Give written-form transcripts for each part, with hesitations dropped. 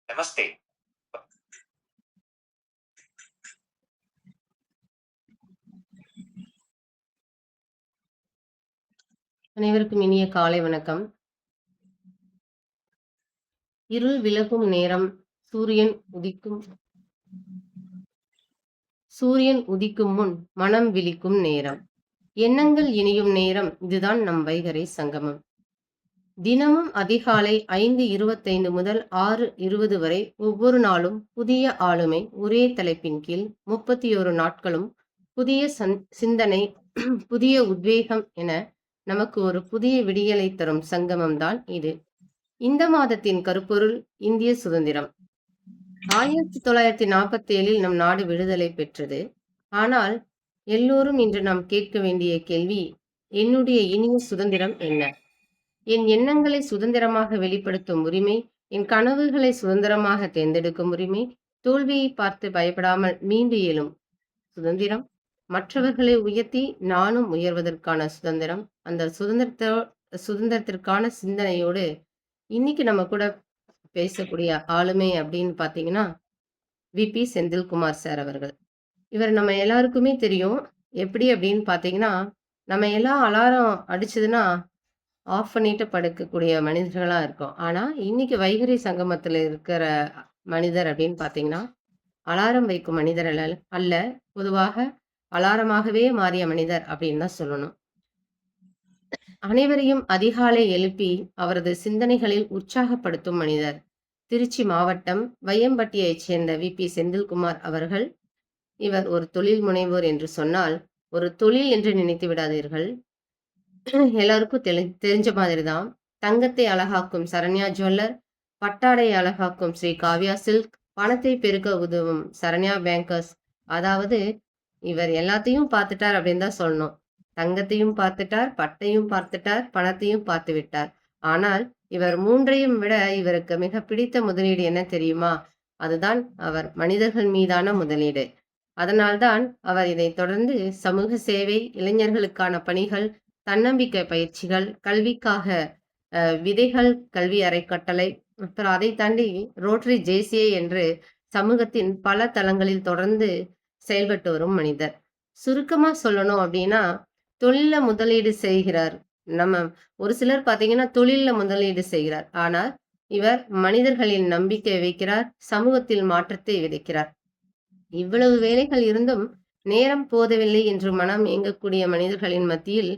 நமஸ்தே. அனைவருக்கும் இனிய காலை வணக்கம். இருள் விலகும் நேரம் சூரியன் உதிக்கும் சூரியன் உதிக்கும் முன் மனம் விழிக்கும் நேரம். எண்ணங்கள் இணையும் நேரம் இதுதான் நம் வைகறை சங்கமம். தினமும் அதிகாலை 5:25 முதல் 6:20 வரை ஒவ்வொரு நாளும் புதிய ஆளுமை ஒரே தலைப்பின் கீழ் 31 நாட்களும் புதிய சிந்தனை புதிய உத்வேகம் என நமக்கு ஒரு புதிய விடியலை தரும் சங்கமம் தான் இது. இந்த மாதத்தின் கருப்பொருள் இந்திய சுதந்திரம். 1947 நம் நாடு விடுதலை பெற்றது. ஆனால் எல்லோரும் இன்று நாம் கேட்க வேண்டிய கேள்வி, என்னுடைய இனிய சுதந்திரம் என்ன? என் எண்ணங்களை சுதந்திரமாக வெளிப்படுத்தும் உரிமை, என் கனவுகளை சுதந்திரமாக தேர்ந்தெடுக்கும் உரிமை, தோல்வியை பார்த்து பயப்படாமல் மீண்டு எழும் சுதந்திரம், மற்றவர்களை உயர்த்தி நானும் உயர்வதற்கான சுதந்திரம், அந்த சுதந்திரத்திற்கான சிந்தனையோடு இன்னைக்கு நம்ம கூட பேசக்கூடிய ஆளுமை அப்படின்னு பார்த்தீங்கன்னா, விபி செந்தில்குமார் சார் அவர்கள். இவர் நம்ம எல்லாருக்குமே தெரியும். எப்படி அப்படின்னு பார்த்தீங்கன்னா, நம்ம எல்லாம் அலாரம் அடிச்சதுன்னா, ஆஃப் பண்ணிட்டு படுக்கக்கூடிய மனிதர்களா இருக்கோம். ஆனா, இன்னைக்கு வைகறை சங்கமத்துல இருக்கிற மனிதர் அப்படின்னு பார்த்தீங்கன்னா, அலாரம் வைக்கும் மனிதர் அல்ல. பொதுவாக அலாரமாகவே மாறிய மனிதர் அப்படின்னு தான் சொல்லணும். அனைவரையும் அதிகாலை எழுப்பி அவரது சிந்தனைகளில் உற்சாகப்படுத்தும் மனிதர். திருச்சி மாவட்டம் வையம்பட்டியைச் சேர்ந்த விபி செந்தில்குமார் அவர்கள். இவர் ஒரு தொழில் முனைவோர் என்று சொன்னால், ஒரு தொழில் என்று நினைத்து விடாதீர்கள். எல்லாருக்கும் தெரிஞ்ச மாதிரி தான். தங்கத்தை அழகாக்கும் சரண்யா ஜுவல்லர், பட்டாடை அழகாக்கும் ஸ்ரீ காவ்யா சில்க், பணத்தை பெருக்க உதவும் சரண்யா பேங்கர்ஸ். அதாவது இவர் எல்லாத்தையும் பார்த்துட்டார் அப்படின்னு தான் சொல்லணும். தங்கத்தையும் பார்த்துட்டார், பட்டையும் பார்த்துட்டார், பணத்தையும் பார்த்து விட்டார். ஆனால் இவர் மூன்றையும் விட இவருக்கு மிக பிடித்த முதலீடு என்ன தெரியுமா? அதுதான் அவர் மனிதர்கள் மீதான முதலீடு. அதனால்தான் அவர் இதை தொடர்ந்து சமூக சேவை, இளைஞர்களுக்கான பணிகள், தன்னம்பிக்கை பயிற்சிகள், கல்விக்காக விதைகள் கல்வி அறக்கட்டளை, அப்புறம் அதை தாண்டி ரோட்டரி ஜேசிஏ என்று சமூகத்தின் பல தளங்களில் தொடர்ந்து செயல்பட்டு வரும் மனிதர். சுருக்கமா சொல்லணும் அப்படின்னா, தொழில்ல முதலீடு செய்கிறார். நம்ம ஒரு சிலர் பார்த்தீங்கன்னா, தொழில்ல முதலீடு செய்கிறார். ஆனால் இவர் மனிதர்களின் நம்பிக்கை வைக்கிறார், சமூகத்தில் மாற்றத்தை விதைக்கிறார். இவ்வளவு வேலைகள் இருந்தும் நேரம் போதவில்லை என்று மனம் ஏங்கக்கூடிய மனிதர்களின் மத்தியில்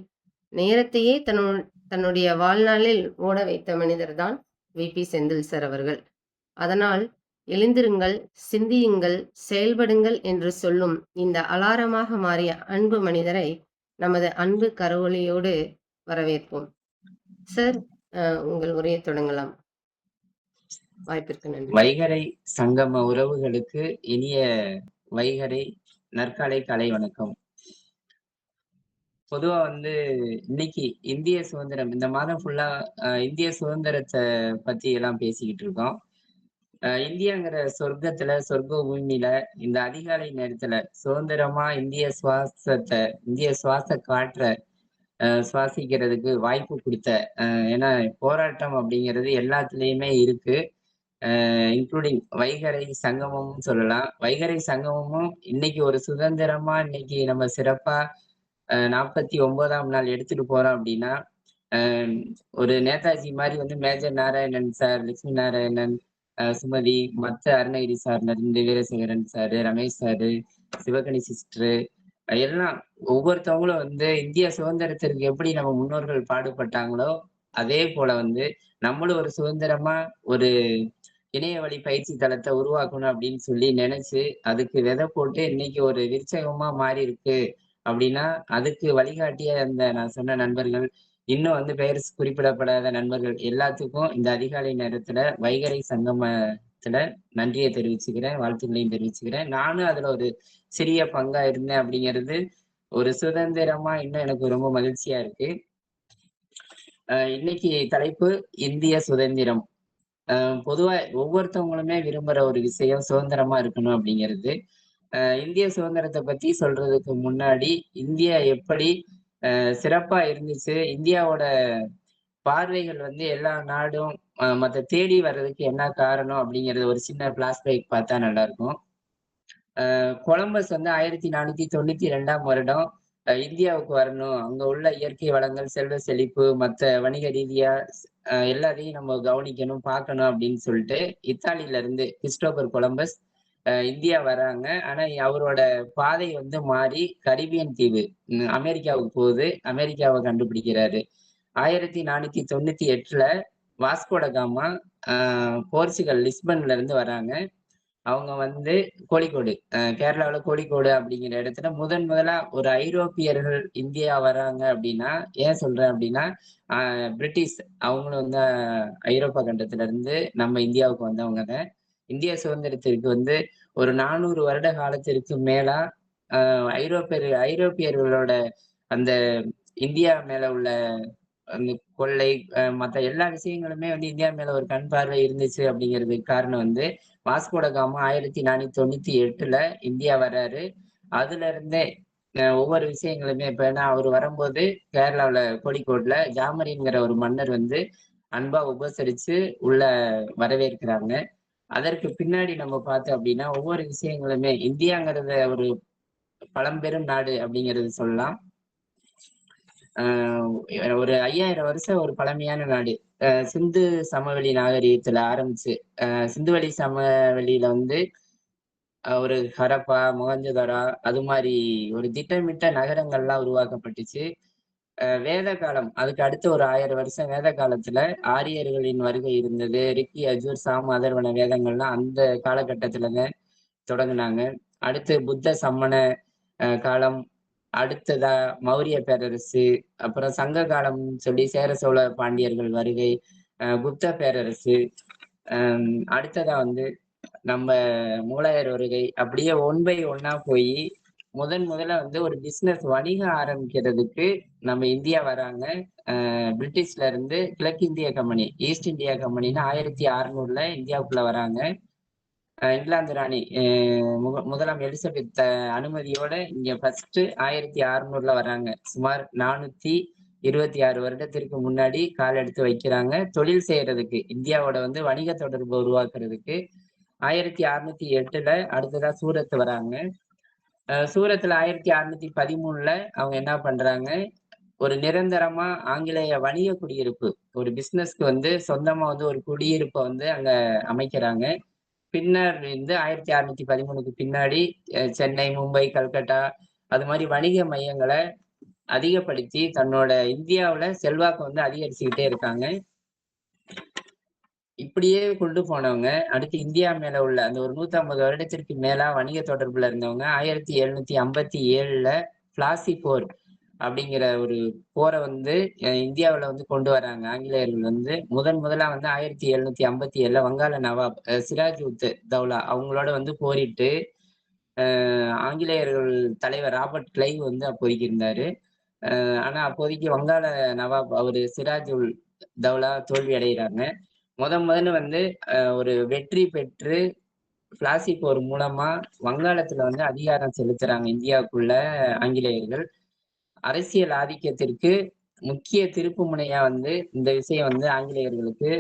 நேரத்தையே தன்னுடைய வாழ்நாளில் ஓட வைத்த மனிதர் தான் விபி செந்தில் சார் அவர்கள். அதனால் எழுந்திருங்கள், சிந்தியுங்கள், செயல்படுங்கள் என்று சொல்லும் இந்த அலாரமாக மாறிய அன்பு மனிதரை நமது அன்பு கரவொலியோடு வரவேற்போம். சார், உங்கள் உரையை தொடங்கலாம். வாய்ப்பிற்கு நன்றி. வைகறை சங்கம உறவுகளுக்கு இனிய வைகறை நற்காலை கலை வணக்கம். பொதுவா இன்னைக்கு இந்திய சுதந்திரம் இந்த மாதம் ஃபுல்லா இந்திய சுதந்திரத்தை பத்தி எல்லாம் பேசிக்கிட்டு இருக்கோம். இந்தியாங்கிற சொர்க்கத்துல சொர்க்க பூமியில இந்த அதிகாலை நேரத்துல சுதந்திரமா இந்திய சுவாச காற்ற சுவாசிக்கிறதுக்கு வாய்ப்பு கொடுத்த ஏன்னா போராட்டம் அப்படிங்கிறது எல்லாத்துலயுமே இருக்கு. இன்க்ளூடிங் வைகறை சங்கமமும் சொல்லலாம். வைகறை சங்கமமும் இன்னைக்கு ஒரு சுதந்திரமா இன்னைக்கு நம்ம சிறப்பா 49ஆம் நாள் எடுத்துட்டு போறோம் அப்படின்னா, ஒரு நேதாஜி மாதிரி மேஜர் நாராயணன் சார், லட்சுமி நாராயணன், சுமதி, மத்த அருணகிரி சார்ல இருந்து Veerasekaran sir, Ramesh sir, Sivagani sister எல்லாம் ஒவ்வொருத்தவங்களும் இந்திய சுதந்திரத்திற்கு எப்படி நம்ம முன்னோர்கள் பாடுபட்டாங்களோ, அதே போல நம்மளும் ஒரு சுதந்திரமா ஒரு இணைய வழி பயிற்சி தளத்தை உருவாக்கணும் அப்படின்னு சொல்லி நினைச்சு அதுக்கு விதை போட்டு இன்னைக்கு ஒரு விருட்சகமா மாறி இருக்கு அப்படின்னா, அதுக்கு வழிகாட்டிய நான் சொன்ன நண்பர்கள், இன்னும் பெயர் குறிப்பிடப்படாத நண்பர்கள் எல்லாத்துக்கும் இந்த அதிகாலை நேரத்துல வைகறை சங்கமத்துல நன்றியை தெரிவிச்சுக்கிறேன், வாழ்த்துக்களையும் தெரிவிச்சுக்கிறேன். நானும் அதுல ஒரு சிறிய பங்கா இருந்தேன் அப்படிங்கிறது ஒரு சுதந்திரமா இன்னும் எனக்கு ரொம்ப மகிழ்ச்சியா இருக்கு. இன்னைக்கு தலைப்பு இந்திய சுதந்திரம். பொதுவா ஒவ்வொருத்தவங்களுமே விரும்புற ஒரு விஷயம் சுதந்திரமா இருக்கணும் அப்படிங்கிறது. இந்திய சுதந்திரத்தை பத்தி சொல்றதுக்கு முன்னாடி இந்தியா எப்படி சிறப்பா இருந்துச்சு, இந்தியாவோட பார்வைகள் எல்லா நாடும் மத்த தேடி வர்றதுக்கு என்ன காரணம் அப்படிங்கிறது ஒரு சின்ன ஃபிளாஷ்பேக் பார்த்தா நல்லா இருக்கும். கொலம்பஸ் வந்து 1492ஆம் வருடம் இந்தியாவுக்கு வரணும். அங்க உள்ள இயற்கை வளங்கள், செல்வ செழிப்பு, மத்த வணிக ரீதியா எல்லாத்தையும் நம்ம கவனிக்கணும், பார்க்கணும் அப்படின்னு சொல்லிட்டு இத்தாலியில இருந்து கிறிஸ்டோபர் கொலம்பஸ் இந்தியா வராங்க. ஆனா அவரோட பாதை வந்து மாறி கரிபியன் தீவு அமெரிக்காவுக்கு போகுது. அமெரிக்காவ கண்டுபிடிக்கிறாரு. 1498ல வாஸ்கோட காமா அ போர்ச்சுகல் லிஸ்பன்ல இருந்து வராங்க. அவங்க வந்து கோழிக்கோடு, கேரளாவுல கோழிக்கோடு அப்படிங்கிற இடத்துல முதலா ஒரு ஐரோப்பியர்கள் இந்தியா வராங்க அப்படின்னா, ஏன் சொல்றேன் அப்படின்னா, அ பிரிட்டிஷ் அவங்களும் வந்து ஐரோப்பா கண்டத்துல இருந்து நம்ம இந்தியாவுக்கு வந்தவங்க தான். இந்திய சுதந்திரத்திற்கு வந்து ஒரு 400 வருட காலத்திற்கு மேலா, அ ஐரோப்பியர்களோட அந்த இந்தியா மேல உள்ள அந்த கொள்ளை, மத்த எல்லா விஷயங்களுமே வந்து இந்தியா மேல ஒரு கண் பார்வை இருந்துச்சு அப்படிங்கிறதுக்கு காரணம் வந்து, வாஸ்கோட காமா 1498ல இந்தியா வர்றாரு. அதுல இருந்தே ஒவ்வொரு விஷயங்களுமே இப்ப ஏன்னா அவரு வரும்போது கேரளாவுல கோழிக்கோட்ல ஜாமரின்ங்கிற ஒரு மன்னர் வந்து அன்பா உபசரிச்சு உள்ள வரவேற்கிறாங்க. அதற்கு பின்னாடி நம்ம பார்த்தோம் அப்படின்னா, ஒவ்வொரு விஷயங்களுமே இந்தியாங்கிறத ஒரு பழம்பெரும் நாடு அப்படிங்கிறது சொல்லலாம். அ ஒரு 5000 வருஷம் ஒரு பழமையான நாடு. சிந்து சமவெளி நாகரீகத்துல ஆரம்பிச்சு, சிந்துவெளி சமவெளியில வந்து ஒரு ஹரப்பா, மொஹஞ்சதாரோ அது மாரி ஒரு திட்டமிட்ட நகரங்கள்லாம் உருவாக்கப்பட்டுச்சு. வேத காலம் அதுக்கு அடுத்து ஒரு 1000 வருஷம் வேத காலத்துல ஆரியர்களின் வருகை இருந்தது. ரிக்கி, யஜுர், சாம, அதர்வன வேதங்கள்லாம் அந்த காலகட்டத்துலங்க தொடங்குனாங்க. அடுத்து புத்த சமண காலம், அடுத்ததா மௌரிய பேரரசு, அப்புறம் சங்க காலம்னு சொல்லி சேர சோழ பாண்டியர்கள் வருகை, குப்த பேரரசு, அடுத்ததா வந்து நம்ம முகலாயர் வருகை, அப்படியே ஒன் பை ஒன்னா போயி முதல்ல வந்து ஒரு பிசினஸ் வணிகம் ஆரம்பிக்கிறதுக்கு நம்ம இந்தியா வராங்க. பிரிட்டிஷ்ல இருந்து கிழக்கிந்திய கம்பெனி, ஈஸ்ட் இந்தியா கம்பெனின்னு 1600ல இந்தியாவுக்குள்ள வராங்க. இங்கிலாந்து ராணி முதலாம் எலிசபெத் அனுமதியோட இங்க ஃபர்ஸ்ட் 1600ல வராங்க. சுமார் 426 வருடத்திற்கு முன்னாடி கால் எடுத்து வைக்கிறாங்க. தொழில் செய்யறதுக்கு இந்தியாவோட வந்து வணிக தொடர்பு உருவாக்குறதுக்கு 1608ல அடுத்ததா சூரத் வராங்க. சூரத்ல 1613ல அவங்க என்ன பண்றாங்க, ஒரு நிரந்தரமா ஆங்கிலேய வணிக குடியிருப்பு, ஒரு பிசினஸ்க்கு வந்து சொந்தமா வந்து ஒரு குடியிருப்ப வந்து அங்க அமைக்கிறாங்க. பின்னர் வந்து 1613க்கு பின்னாடி சென்னை, மும்பை, கல்கட்டா அது மாரி வணிக மையங்கள அதிகப்படுத்தி தன்னோட இந்தியாவுல செல்வாக்க வந்து அதிகரிச்சுக்கிட்டே இருக்காங்க. இப்படியே கொண்டு போனவங்க, அடுத்து இந்தியா மேல உள்ள அந்த ஒரு 150 வருடத்திற்கு மேலா வணிக தொடர்புல இருந்தவங்க 1757ல பிளாசி போர் அப்படிங்கிற ஒரு போர வந்து இந்தியாவுல வந்து கொண்டு வராங்க. ஆங்கிலேயர்கள் வந்து முதலா வந்து 1757ல வங்காள நவாப் சிராஜ் உத் தௌலா அவங்களோட வந்து போரிட்டு, ஆங்கிலேயர்கள் தலைவர் ராபர்ட் கிளைவ் வந்து அப்போதைக்கு இருந்தாரு. ஆனா அப்போதைக்கு வங்காள நவாப் அவரு சிராஜ் உல் தௌலா தோல்வி அடைகிறாங்க. முதல்ல வந்து ஒரு வெற்றி பெற்று பிளாசி போர் மூலமா வங்காளத்துல வந்து அதிகாரம் செலுத்துறாங்க இந்தியாவுக்குள்ள ஆங்கிலேயர்கள். அரசியல் ஆதிக்கத்திற்கு முக்கிய திருப்பு முனையா வந்து இந்த விஷயம் வந்து ஆங்கிலேயர்களுக்கு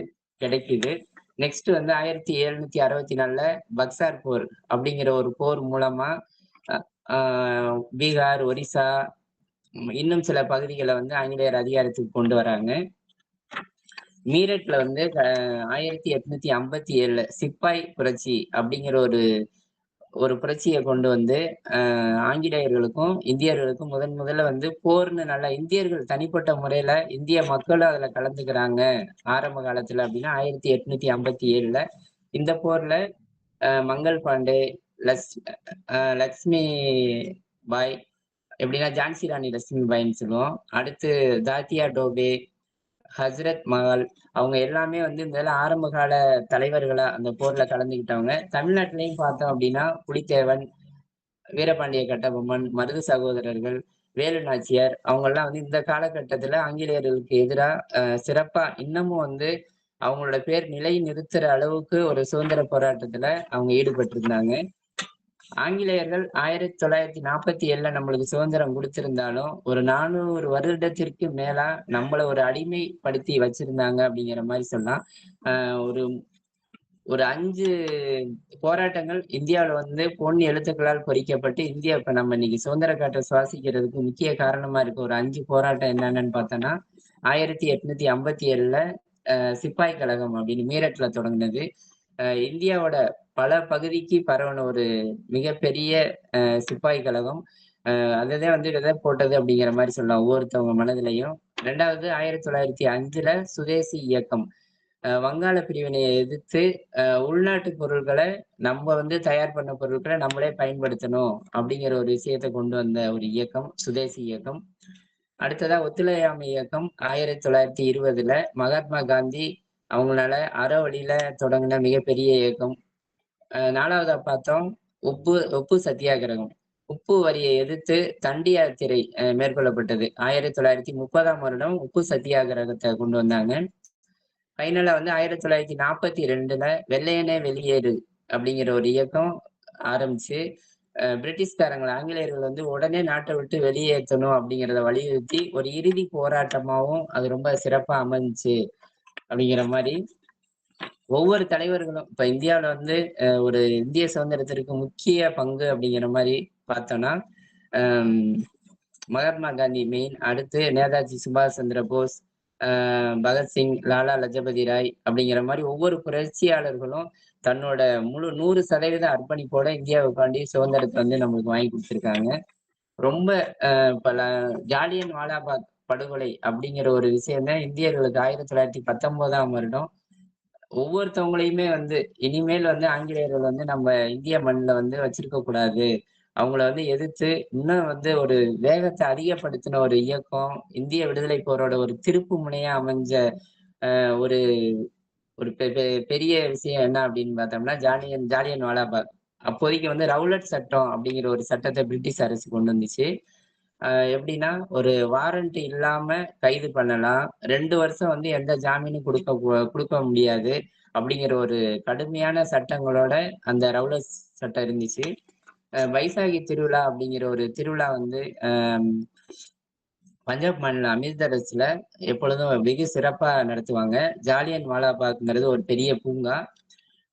கிடைக்குது. நெக்ஸ்ட் வந்து 1764ல பக்சார் போர் அப்படிங்கிற ஒரு போர் மூலமா பீகார், ஒரிசா இன்னும் சில பகுதிகளை வந்து ஆங்கிலேயர் அதிகாரத்துக்கு கொண்டு வராங்க. மீரட்ல வந்து 1857ல சிப்பாய் புரட்சி அப்படிங்கிற ஒரு ஒரு புரட்சிய கொண்டு வந்து ஆங்கிலேயர்களுக்கும், இந்தியர்களுக்கும் முதல்ல வந்து போர்ன்னு நல்லா இந்தியர்கள் தனிப்பட்ட முறையில இந்திய மக்களும் அதுல கலந்துக்கிறாங்க. ஆரம்ப காலத்துல அப்படின்னா 1857ல இந்த போர்ல மங்கள் பாண்டே, லஸ் லக்ஷ்மி பாய் எப்படின்னா ஜான்சி ராணி லட்சுமி பாய்ன்னு சொல்லுவோம். அடுத்து தாத்தியா டோபே, ஹசரத் மஹால் அவங்க எல்லாமே வந்து இந்த ஆரம்ப கால தலைவர்களா அந்த போர்ல கலந்துக்கிட்டவங்க. தமிழ்நாட்டிலையும் பார்த்தோம் அப்படின்னா புலித்தேவன், வீரபாண்டிய கட்டபொம்மன், மருது சகோதரர்கள், வேலு நாச்சியார் அவங்கெல்லாம் வந்து இந்த காலகட்டத்துல ஆங்கிலேயர்களுக்கு எதிரா சிறப்பா இன்னமும் வந்து அவங்களோட பேர் நிலை நிறுத்துற அளவுக்கு ஒரு சுதந்திர போராட்டத்துல அவங்க ஈடுபட்டிருந்தாங்க. ஆங்கிலேயர்கள் 1947ல நம்மளுக்கு சுதந்திரம் குடுத்திருந்தாலும், ஒரு 400 வருடத்திற்கு மேலா நம்மள ஒரு அடிமைப்படுத்தி வச்சிருந்தாங்க அப்படிங்கிற மாரி சொல்லலாம். அ ஒரு ஒரு 5 போராட்டங்கள் இந்தியாவுல வந்து பொன் எழுத்துக்களால் பொறிக்கப்பட்டு, இந்தியா இப்ப நம்ம இன்னைக்கு சுதந்திர காற்ற சுவாசிக்கிறதுக்கு முக்கிய காரணமா இருக்க ஒரு 5 போராட்டம் என்னென்னன்னு பார்த்தோம்னா, 1857ல சிப்பாய் கழகம் அப்படின்னு மீரட்ல தொடங்குனது. இந்தியாவோட பல பகுதிக்கு பரவுன ஒரு மிகப்பெரிய சிப்பாய் கழகம். அததான் வந்து விதை போட்டது அப்படிங்கிற மாரி சொல்லலாம் ஒவ்வொருத்தவங்க மனதிலயும். 2வது 1905ல சுதேசி இயக்கம். வங்காள பிரிவினைய எதிர்த்து உள்நாட்டு பொருள்கள நம்ம வந்து தயார் பண்ண பொருட்கள நம்மளே பயன்படுத்தணும் அப்படிங்கிற ஒரு விஷயத்த கொண்டு வந்த ஒரு இயக்கம், சுதேசி இயக்கம். அடுத்ததா ஒத்துழையாமை இயக்கம் 1920ல மகாத்மா காந்தி அவங்களால அறவழியில தொடங்குன மிகப்பெரிய இயக்கம். 4வதா பார்த்தோம் உப்பு உப்பு சத்தியாகிரகம். உப்பு வரிய எதிர்த்து தண்டி யாத்திரை மேற்கொள்ளப்பட்டது. 1930ஆம் வருடம் உப்பு சத்தியாகிரகத்த கொண்டு வந்தாங்க. ஃபைனலா வந்து 1942ல வெள்ளையனே வெளியேறு அப்படிங்கிற ஒரு இயக்கம் ஆரம்பிச்சு, பிரிட்டிஷ்காரங்கள ஆங்கிலேயர்கள் வந்து உடனே நாட்ட விட்டு வெளியேத்தணும் அப்படிங்கிறத வலியுறுத்தி ஒரு இறுதி போராட்டமாவும் அது ரொம்ப சிறப்பா அமைஞ்சுச்சு அப்படிங்கிற மாரி, ஒவ்வொரு தலைவர்களும் இப்ப இந்தியாவுல வந்து ஒரு இந்திய சுதந்திரத்திற்கு முக்கிய பங்கு அப்படிங்கிற மாரி பார்த்தோம்னா, அம் மகாத்மா காந்தி மெயின். அடுத்து நேதாஜி சுபாஷ் சந்திர போஸ், பகத்சிங், லாலா லஜபதி ராய் அப்படிங்கிற மாரி ஒவ்வொரு புரட்சியாளர்களும் தன்னோட முழு 100% அர்ப்பணிப்போட இந்தியாவுக்காண்டி சுதந்திரத்த வந்து நம்மளுக்கு வாங்கி குடுத்துருக்காங்க. ரொம்ப இப்ப ஜாலியன் வாலாபாக் படுகொலை அப்படிங்கிற ஒரு விஷயம் தான் இந்தியர்களுக்கு 1919ஆம் வருடம் ஒவ்வொருத்தவங்களையுமே வந்து இனிமேல் வந்து ஆங்கிலேயர்கள் வந்து நம்ம இந்திய மண்ணுல வந்து வச்சிருக்க கூடாது. அவங்கள வந்து எதிர்த்து இன்னும் வந்து ஒரு வேகத்த அதிகப்படுத்தின ஒரு இயக்கம், இந்திய விடுதலை போரோட ஒரு திருப்பு முனையா அமைஞ்ச ஒரு ஒரு பெரிய விஷயம் என்ன அப்படின்னு பார்த்தோம்னா, ஜாலியன் வாலாபாக். அப்போதைக்கு வந்து ரவுலட் சட்டம் அப்படிங்கிற ஒரு சட்டத்த பிரிட்டிஷ் அரசு கொண்டு வந்துச்சு. எப்படின்னா, ஒரு வாரண்ட் இல்லாம கைது பண்ணலாம். 2 வருஷம் வந்து எந்த ஜாமீனும் குடுக்க முடியாது. அப்படிங்கிற ஒரு கடுமையான சட்டங்களோட அந்த ரவுலட் சட்டம் இருந்துச்சு. வைசாகி திருவிழா அப்படிங்கிற ஒரு திருவிழா வந்து பஞ்சாப் மாநிலம் அமிர்தசரஸ்ல எப்பொழுதும் வெகு சிறப்பா நடத்துவாங்க. ஜாலியன் வாலாபாக்ங்கிறது ஒரு பெரிய பூங்கா.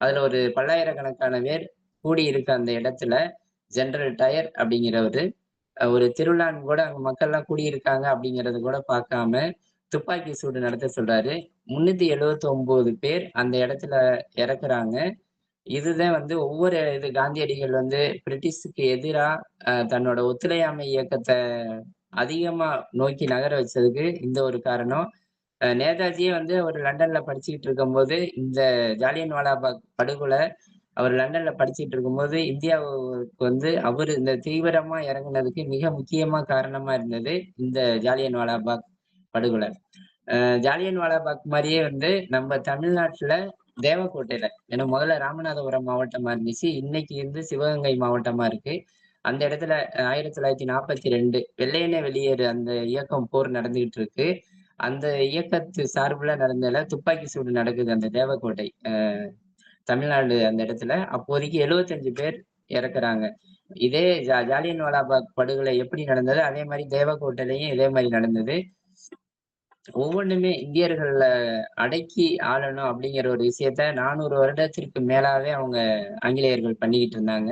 அதுல ஒரு பல்லாயிரக்கணக்கான பேர் கூடியிருக்க அந்த இடத்துல, ஜெனரல் டயர் அப்படிங்கிறவரு, ஒரு திருவிழான்னு கூட அங்க மக்கள்லாம் கூடியிருக்காங்க அப்படிங்கிறத கூட பார்க்காம, துப்பாக்கி சூடு நடத்த சொல்றாரு. 379 பேர் அந்த இடத்துல இறக்குறாங்க. இதுதான் வந்து ஒவ்வொரு காந்தியடிகள் வந்து பிரிட்டிஷ்க்கு எதிரா தன்னோட ஒத்துழையாமை இயக்கத்த அதிகமா நோக்கி நகர வச்சதுக்கு இந்த ஒரு காரணம். நேதாஜியே வந்து அவரு லண்டன்ல படிச்சுக்கிட்டு இருக்கும்போது, இந்த ஜாலியன் வாலாபாக் படுகொலை அவர் லண்டன்ல படிச்சுட்டு இருக்கும்போது, இந்தியாவுக்கு வந்து அவரு இந்த தீவிரமா இறங்குனதுக்கு மிக முக்கியமா காரணமா இருந்தது, இந்த ஜாலியன் வாலாபாக் படுகொலை. ஜாலியன் வாலாபாக் மாரியே வந்து நம்ம தமிழ்நாட்டுல தேவக்கோட்டையில, ஏன்னா முதல்ல ராமநாதபுரம் மாவட்டமா இருந்துச்சு. இன்னைக்கு வந்து சிவகங்கை மாவட்டமா இருக்கு. அந்த இடத்துல 1942 வெள்ளையனே வெளியேறு அந்த இயக்கம் போர் நடந்துகிட்டு இருக்கு. அந்த இயக்கத்து சார்புல நடந்ததுல துப்பாக்கி சூடு நடக்குது அந்த தேவக்கோட்டை. தமிழ்நாடு அந்த இடத்துல. அப்போதைக்கு 75 பேர் இறக்குறாங்க. இதே ஜாலியன் வாலாபாக் படுகொலை எப்படி நடந்ததோ, அதே மாரி தேவக்கோட்டையிலயும் இதே மாரி நடந்தது. ஒவ்வொன்னுமே இந்தியர்கள அடக்கி ஆளணும் அப்படிங்கிற ஒரு விஷயத்த 400 வருடத்திற்கு மேலாவே அவங்க ஆங்கிலேயர்கள் பண்ணிக்கிட்டு இருந்தாங்க.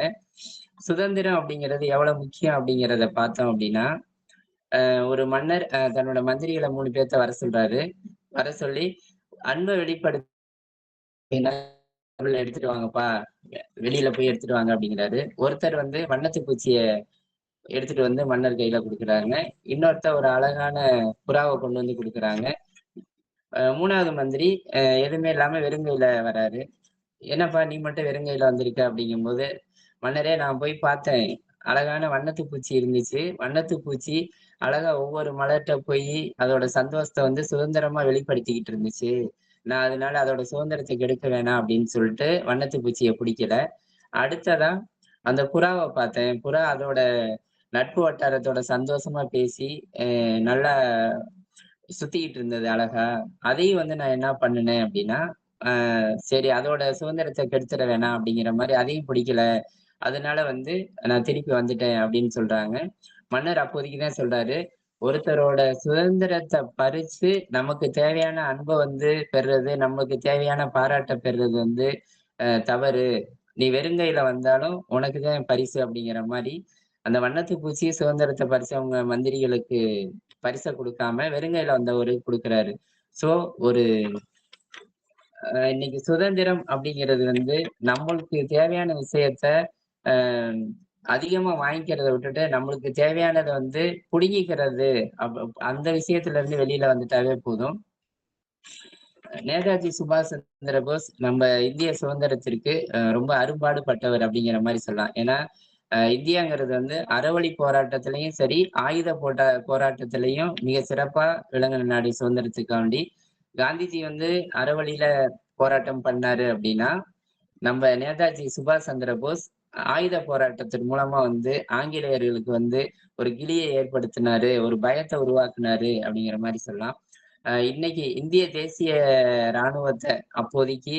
சுதந்திரம் அப்படிங்கிறது எவ்வளவு முக்கியம் அப்படிங்கிறத பார்த்தோம் அப்படின்னா, ஒரு மன்னர் தன்னோட மந்திரிகள 3 பேத்த வர சொல்றாரு. வர சொல்லி அன்ப வெளிப்படுத்தினா பொருள எடுத்துட்டு வாங்கப்பா. வெளியில போய் எடுத்துட்டு வாங்க அப்படிங்கிறாரு. ஒருத்தர் வந்து வண்ணத்து பூச்சிய எடுத்துட்டு வந்து மன்னர் கையில குடுக்குறாங்க. இன்னொருத்தர் ஒரு அழகான புறாவ கொண்டு வந்து குடுக்குறாங்க. 3வது மந்திரி எதுவுமே இல்லாம வெறும் கையில வராரு. "என்னப்பா நீ மட்டும் வெறும் கையில வந்திருக்க?" அப்படிங்கும்போது, "மன்னரே நான் போய் பார்த்தேன். அழகான வண்ணத்து பூச்சி இருந்துச்சு. வண்ணத்து பூச்சி அழகா ஒவ்வொரு மலர்ட்ட போயி அதோட சந்தோஷத்த வந்து சுதந்திரமா வெளிப்படுத்திக்கிட்டு இருந்துச்சு. நான் அதனால அதோட சுதந்திரத்த கெடுக்க வேணாம் அப்படின்னு சொல்லிட்டு வண்ணத்து பூச்சிய புடிக்கல. அடுத்ததா அந்த புறாவ பார்த்தேன். புறா அதோட நட்பு வட்டாரத்தோட சந்தோஷமா பேசி, நல்லா சுத்திக்கிட்டு இருந்தது அழகா. அதையும் வந்து நான் என்ன பண்ணுனேன் அப்படின்னா, சரி அதோட சுதந்திரத்த கெடுத்துற வேணாம் அப்படிங்கிற மாரி அதையும் பிடிக்கல. அதனால வந்து நான் திருப்பி வந்துட்டேன் அப்படின்னு சொல்றாங்க. மன்னர் அப்போதைக்கு தான் சொல்றாரு, ஒருத்தரோட சுதந்திரத்த பறிச்சு நமக்கு தேவையான அன்ப வந்து பெறுறது, நமக்கு தேவையான பாராட்ட பெறுறது வந்து தவறு. நீ வெறுங்கையில வந்தாலும் உனக்கு தான் பரிசு அப்படிங்கிற மாரி, அந்த வண்ணத்து பூச்சி சுதந்திரத்த பறிச்சவங்க மந்திரிகளுக்கு பரிச குடுக்காம, வெறுங்கையில வந்தவருக்கு குடுக்குறாரு. ஸோ ஒரு இன்னைக்கு சுதந்திரம் அப்படிங்கிறது வந்து நம்மளுக்கு தேவையான விஷயத்த அ அதிகமா வாங்கிக்கிறத விட்டுட்டு, நம்மளுக்கு தேவையானத வந்து புடுங்கிக்கிறது. அந்த விஷயத்துல இருந்து வெளியில வந்துட்டாவே போதும். நேதாஜி சுபாஷ் சந்திர போஸ் நம்ம இந்திய சுதந்திரத்திற்கு ரொம்ப அரும்பாடுபட்டவர் அப்படிங்கிற மாரி சொல்லலாம். ஏன்னா, இந்தியாங்கிறது வந்து அறவழி போராட்டத்திலயும் சரி, ஆயுத போராட்டத்திலயும் மிக சிறப்பா விளங்குன நாடு சுதந்திரத்துக்காண்டி. காந்திஜி வந்து அறவழியில போராட்டம் பண்ணாரு அப்படின்னா, நம்ம நேதாஜி சுபாஷ் சந்திர போஸ் ஆயுத போராட்டத்தின் மூலமா வந்து ஆங்கிலேயர்களுக்கு வந்து ஒரு கிலிய ஏற்படுத்தினாரு, ஒரு பயத்த உருவாக்குனாரு அப்படிங்கிற மாரி சொல்லலாம். இன்னைக்கு இந்திய தேசிய ராணுவத்த அப்போதைக்கு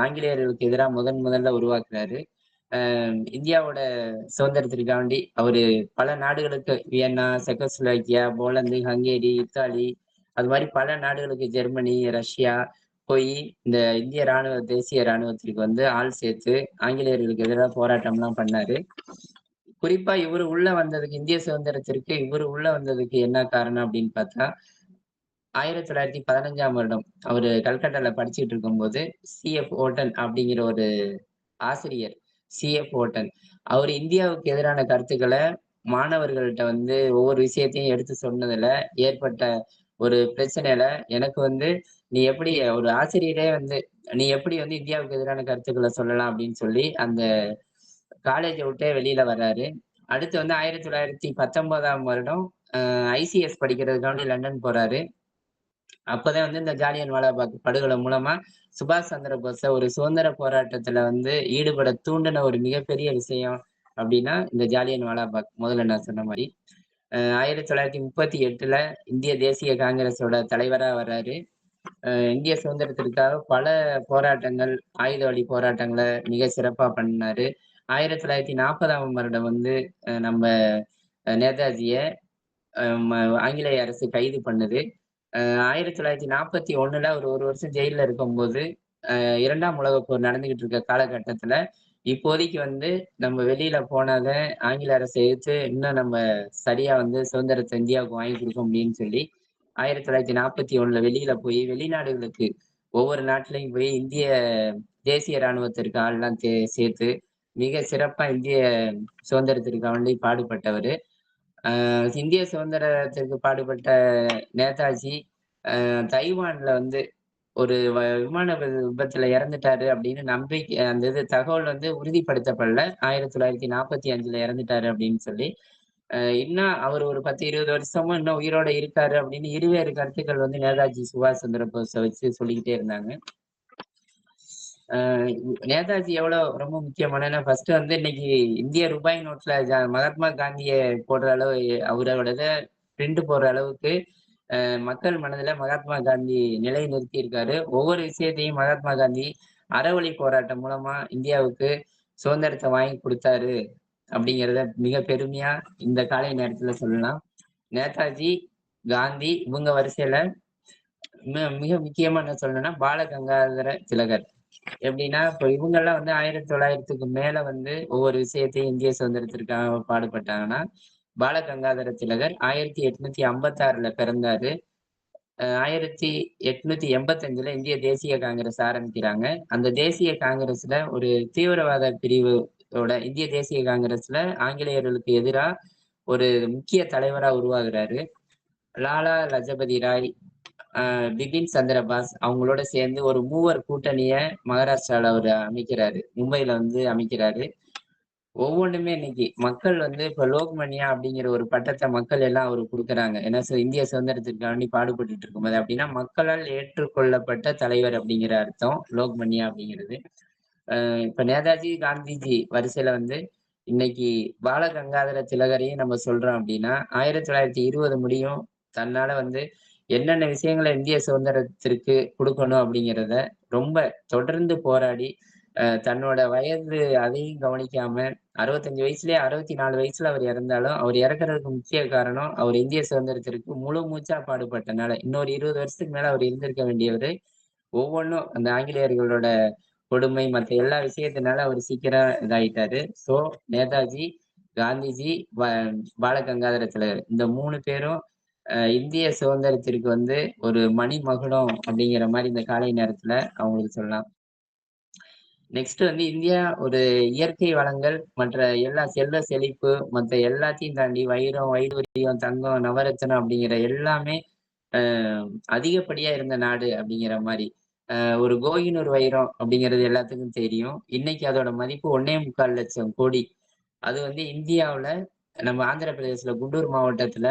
ஆங்கிலேயர்களுக்கு எதிரா முதல்ல உருவாக்குனாரு. இந்தியாவோட சுதந்திரத்திற்காண்டி அவரு பல நாடுகளுக்கு Vienna, Czechoslovakia, Poland, Hungary, Italy அது மாரி பல நாடுகளுக்கு ஜெர்மனி, ரஷ்யா போயி இந்த இந்திய தேசிய ராணுவத்திற்கு வந்து ஆள் சேர்த்து ஆங்கிலேயர்களுக்கு எதிரா போராட்டம்லாம் பண்ணாரு. குறிப்பா இவரு உள்ள வந்ததுக்கு இந்திய சுதந்திரத்திற்கு இவரு உள்ள வந்ததுக்கு என்ன காரணம் அப்படின்னு பார்த்தா, 1915ஆம் வருடம் அவரு கல்கட்டால படிச்சுட்டு இருக்கும்போது, சி.எஃப். ஓட்டன் அப்படிங்கிற ஒரு ஆசிரியர், சி.எஃப். ஓட்டன். அவரு இந்தியாவுக்கு எதிரான கருத்துக்கள மாணவர்கள்ட்ட வந்து ஒவ்வொரு விஷயத்தையும் எடுத்து சொன்னதுல ஏற்பட்ட ஒரு பிரச்சனையில, எனக்கு வந்து நீ எப்படி ஒரு ஆசிரியரே வந்து நீ எப்படி வந்து இந்தியாவுக்கு எதிரான கருத்துக்கள சொல்லலாம் அப்படின்னு சொல்லி, அந்த காலேஜ விட்டே வெளியில வர்றாரு. அடுத்து வந்து 1919ஆம் வருடம் ஐசிஎஸ் படிக்கிறதுக்காண்டி லண்டன் போறாரு. அப்பதான் வந்து இந்த ஜாலியன் வாலாபாக் படுகொலை மூலமா சுபாஷ் சந்திர போஸ ஒரு சுதந்திர போராட்டத்துல வந்து ஈடுபட தூண்டுன ஒரு மிகப்பெரிய விஷயம் அப்படின்னா, இந்த ஜாலியன் வாலாபாக் முதல்ல நான் சொன்ன மாரி. 1938ல இந்திய தேசிய காங்கிரஸோட தலைவரா வர்றாரு. இந்திய சுதந்திரத்திற்காக பல போராட்டங்கள், ஆயுத வழி போராட்டங்கள மிக சிறப்பா பண்ணாரு. 1940ஆம் வருடம் வந்து நம்ம நேதாஜிய அ ம ஆங்கிலேய அரசு கைது பண்ணுது. 1941ல ஒரு 1 வருஷம் ஜெயில்ல இருக்கும்போது, 2ஆம் உலகப் போர் நடந்துகிட்டு இருக்க காலகட்டத்துல, இப்போதைக்கு வந்து நம்ம வெளியில போனா தான் ஆங்கில அரச எதிர்த்து இன்னும் நம்ம சரியா வந்து சுதந்திரத்த இந்தியாவுக்கு வாங்கி குடுக்க முடியும்ன்னு சொல்லி, 1941ல வெளியில போய் வெளிநாடுகளுக்கு ஒவ்வொரு நாட்டிலயும் போய் இந்திய தேசிய ராணுவத்திற்கு ஆள்லாம் சேர்த்து, மிக சிறப்பா இந்திய சுதந்திரத்திற்காண்டி பாடுபட்டவரு. இந்திய சுதந்திரத்திற்கு பாடுபட்ட நேதாஜி, தைவான்ல வந்து ஒரு விமான விபத்துல இறந்துட்டாரு அப்படின்னு அந்த தகவல் வந்து உறுதிப்படுத்தப்படல. 1945ல இறந்துட்டாரு அப்படின்னு சொல்லி. இன்னும் அவர் ஒரு 10, 20 வருஷமும் இன்னும் உயிரோட இருக்காரு அப்படின்னு இருவேறு கருத்துக்கள் வந்து நேதாஜி சுபாஷ் சந்திர போஸ வச்சு சொல்லிக்கிட்டே இருந்தாங்க. அ நேதாஜி ரொம்ப முக்கியமானன்னா, ஃபர்ஸ்ட் வந்து இன்னைக்கு இந்திய ரூபாய் நோட்ல மகாத்மா காந்திய போடுற அளவு அவரோடத பிரிண்ட் போடுற அளவுக்கு மக்கள் மனதுல மகாத்மா காந்தி நிலைநிறுத்தியிருக்காரு. ஒவ்வொரு விஷயத்தையும் மகாத்மா காந்தி அறவழி போராட்டம் மூலமா இந்தியாவுக்கு சுதந்திரத்த வாங்கி குடுத்தாரு. அப்படிங்கிறத மிக பெருமையா இந்த காலை நேரத்துல சொல்லலாம். நேதாஜி, காந்தி இவங்க வரிசையில மிக முக்கியமா என்ன சொல்லணும்னா, பால கங்காதர திலகர். எப்படின்னா, இப்ப இவங்கலாம் வந்து 1900க்கு மேல வந்து ஒவ்வொரு விஷயத்தையும் இந்திய சுதந்திரத்திற்காக பாடுபட்டாங்கன்னா, பால கங்காதர திலகர் 1856ல பிறந்தாரு. 1885ல இந்திய தேசிய காங்கிரஸ் ஆரம்பிக்கிறாங்க. அந்த தேசிய காங்கிரஸ்ல ஒரு தீவிரவாத இந்திய தேசிய காங்கிரஸ்ல ஆங்கிலேயர்களுக்கு எதிரா ஒரு முக்கிய தலைவரா உருவாகுறாரு. லாலா லஜபதி ராய், பிபின் சந்திரபாஸ் அவங்களோட சேர்ந்து ஒரு மூவர் கூட்டணிய மகாராஷ்டிரால அவரு அமைக்கிறாரு. மும்பைல வந்து அமைக்கிறாரு. ஒவ்வொன்னுமே இன்னைக்கு மக்கள் வந்து இப்ப லோக்மன்யா அப்படிங்கிற ஒரு பட்டத்த மக்கள் எல்லாம் அவருக்கு குடுக்குறாங்க. ஏன்னா இந்திய சுதந்திரத்திற்காண்டி பாடுபட்டுட்டு இருக்கும்போது அப்படின்னா, மக்களால் ஏற்றுக்கொள்ளப்பட்ட தலைவர் அப்படிங்கிற அர்த்தம். லோக்மன்யா அப்படிங்கிறது. இப்ப நேதாஜி, காந்திஜி வரிசையில வந்து இன்னைக்கு பால கங்காதர திலகரையும் நம்ம சொல்றோம் அப்படின்னா, 1920 முடியும் தன்னால வந்து என்னென்ன விஷயங்கள இந்திய சுதந்திரத்திற்கு குடுக்கணும் அப்படிங்கிறத ரொம்ப தொடர்ந்து போராடி, தன்னோட வயது அதையும் கவனிக்காம 65 வயசுலயே 64 வயசுல அவர் இறந்தாலும், அவர் இறக்கறதுக்கு முக்கிய காரணம், அவர் இந்திய சுதந்திரத்திற்கு முழு மூச்சா பாடுபட்டனால. இன்னொரு 20 வருஷத்துக்கு மேல அவர் இருந்திருக்க வேண்டியவரு, ஒவ்வொன்னும் அந்த ஆங்கிலேயர்களோட கொடுமை மத்த எல்லா விஷயத்தினால அவர் சீக்கிரம் இதாயிட்டாரு. ஸோ நேதாஜி, காந்திஜி, பாலகங்காதர திலகர் இந்த 3 பேரும் இந்திய சுதந்திரத்திற்கு வந்து ஒரு மணிமகுடம் அப்படிங்கிற மாரி இந்த காலை நேரத்துல அவங்களுக்கு சொல்லலாம். நெக்ஸ்ட் வந்து இந்தியா ஒரு இயற்கை வளங்கள், மற்ற எல்லா செல்வ செழிப்பு, மத்த எல்லாத்தையும் தாண்டி வைரம், வைடூரியம், தங்கம், நவரத்தினம் அப்படிங்கிற எல்லாமே அ அதிகப்படியா இருந்த நாடு அப்படிங்கிற மாரி. ஒரு கோஹினூர் வைரம் அப்படிங்கிறது எல்லாத்துக்கும் தெரியும். இன்னைக்கு அதோட மதிப்பு 1,400,000 கோடி. அது வந்து இந்தியாவுல நம்ம ஆந்திர பிரதேசல குண்டூர் மாவட்டத்துல